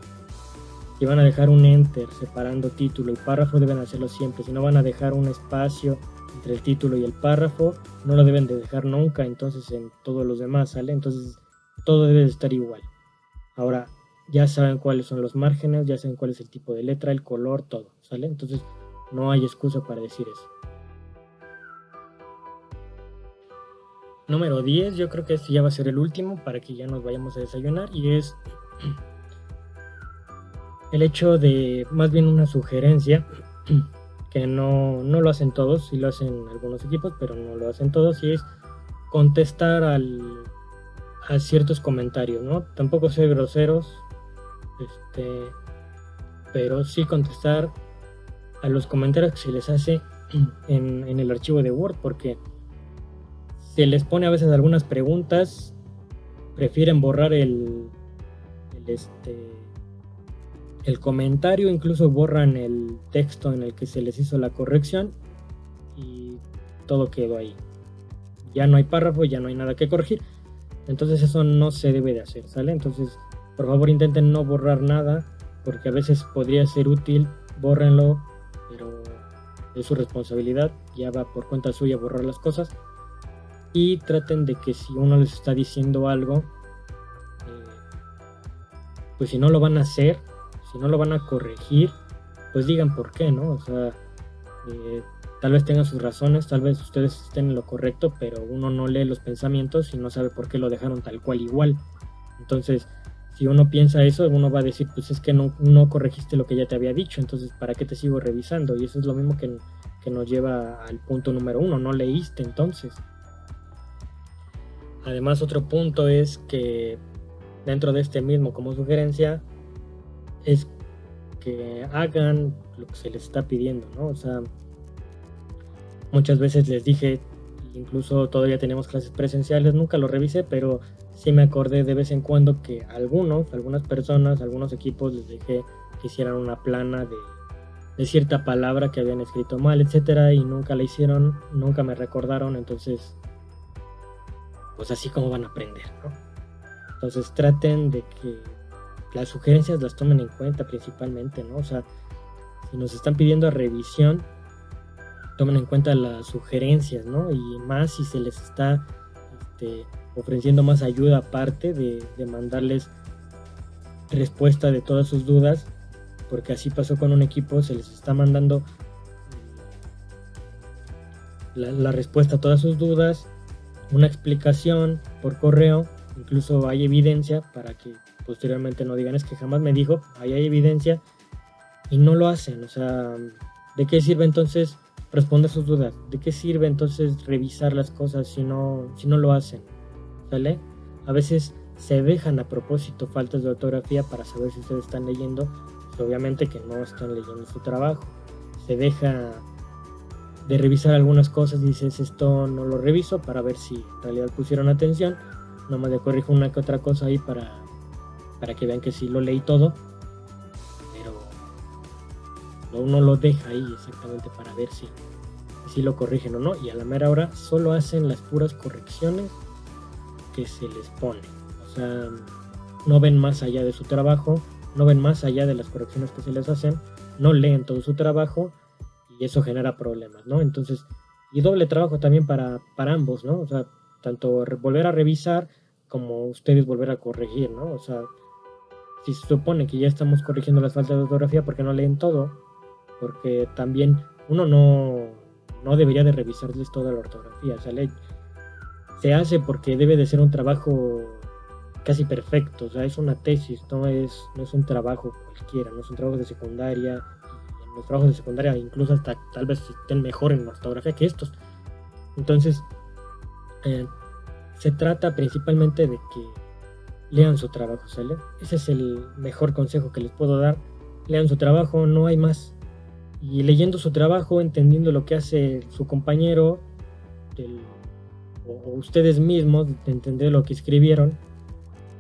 Si van a dejar un enter separando título y párrafo, deben hacerlo siempre. Si no van a dejar un espacio entre el título y el párrafo, no lo deben de dejar nunca, entonces en todos los demás, ¿sale? Entonces todo debe de estar igual. Ahora, ya saben cuáles son los márgenes, ya saben cuál es el tipo de letra, el color, todo, ¿sale? Entonces no hay excusa para decir eso. Número 10, yo creo que este ya va a ser el último para que ya nos vayamos a desayunar, y es el hecho de, más bien una sugerencia, que no lo hacen todos, sí lo hacen algunos equipos, pero no lo hacen todos, y es contestar a ciertos comentarios, ¿no? Tampoco ser groseros, pero sí contestar a los comentarios que se les hace en el archivo de Word, porque se les pone a veces algunas preguntas, prefieren borrar el comentario, incluso borran el texto en el que se les hizo la corrección y todo quedó ahí. Ya no hay párrafo, ya no hay nada que corregir. Entonces eso no se debe de hacer, ¿sale? Entonces, por favor, intenten no borrar nada, porque a veces podría ser útil, bórrenlo, pero es su responsabilidad, ya va por cuenta suya borrar las cosas. Y traten de que si uno les está diciendo algo, pues si no lo van a hacer, si no lo van a corregir, pues digan por qué, ¿no? O sea, tal vez tengan sus razones, tal vez ustedes estén en lo correcto, pero uno no lee los pensamientos y no sabe por qué lo dejaron tal cual igual. Entonces, si uno piensa eso, uno va a decir, pues es que no corregiste lo que ya te había dicho, entonces ¿para qué te sigo revisando? Y eso es lo mismo que nos lleva al punto número 1, no leíste entonces. Además, otro punto es que dentro de este mismo, como sugerencia, es que hagan lo que se les está pidiendo, ¿no? O sea, muchas veces les dije, incluso todavía tenemos clases presenciales, nunca lo revisé, pero sí me acordé de vez en cuando que algunas personas, algunos equipos les dejé que hicieran una plana de cierta palabra que habían escrito mal, etcétera, y nunca la hicieron, nunca me recordaron, entonces pues así como van a aprender, ¿no? Entonces traten de que las sugerencias las tomen en cuenta principalmente, ¿no? O sea, si nos están pidiendo revisión, tomen en cuenta las sugerencias, ¿no? Y más si se les está ofreciendo más ayuda aparte de mandarles respuesta de todas sus dudas, porque así pasó con un equipo, se les está mandando la respuesta a todas sus dudas, una explicación por correo, incluso hay evidencia para que posteriormente no digan es que jamás me dijo, ahí hay evidencia y no lo hacen. O sea, ¿de qué sirve entonces responder sus dudas? ¿De qué sirve entonces revisar las cosas si no lo hacen? ¿Sale? A veces se dejan a propósito faltas de ortografía para saber si ustedes están leyendo, pues obviamente que no están leyendo su trabajo. Se deja de revisar algunas cosas y dices esto no lo reviso para ver si en realidad pusieron atención, nomás le corrijo una que otra cosa ahí para que vean que sí lo leí todo, pero uno lo deja ahí exactamente para ver si lo corrigen o no, y a la mera hora solo hacen las puras correcciones que se les pone. O sea, no ven más allá de su trabajo, no ven más allá de las correcciones que se les hacen, no leen todo su trabajo y eso genera problemas, ¿no? Entonces, y doble trabajo también para ambos, ¿no? O sea, tanto volver a revisar como ustedes volver a corregir, ¿no? O sea, si se supone que ya estamos corrigiendo las faltas de ortografía, ¿por qué no leen todo? Porque también uno no debería de revisarles toda la ortografía, o sea, se hace porque debe de ser un trabajo casi perfecto, o sea, es una tesis, no es un trabajo cualquiera, no es un trabajo de secundaria, y en los trabajos de secundaria incluso hasta tal vez estén mejor en ortografía que estos. Entonces, se trata principalmente de que lean su trabajo, ¿sale? Ese es el mejor consejo que les puedo dar. Lean su trabajo, no hay más. Y leyendo su trabajo, entendiendo lo que hace su compañero, o ustedes mismos, de entender lo que escribieron,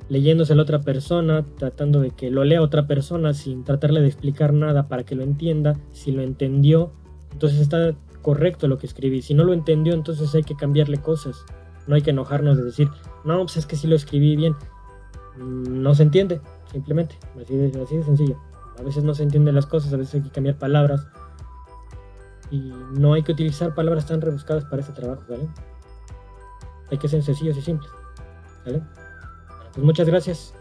leyéndose a la otra persona, tratando de que lo lea otra persona sin tratarle de explicar nada para que lo entienda. Si lo entendió, entonces está correcto lo que escribí. Si no lo entendió, entonces hay que cambiarle cosas. No hay que enojarnos de decir, no, pues es que sí lo escribí bien. No se entiende, simplemente, así de sencillo. A veces no se entienden las cosas, a veces hay que cambiar palabras y no hay que utilizar palabras tan rebuscadas para ese trabajo, ¿vale? Hay que ser sencillos y simples, ¿vale? Bueno, pues muchas gracias.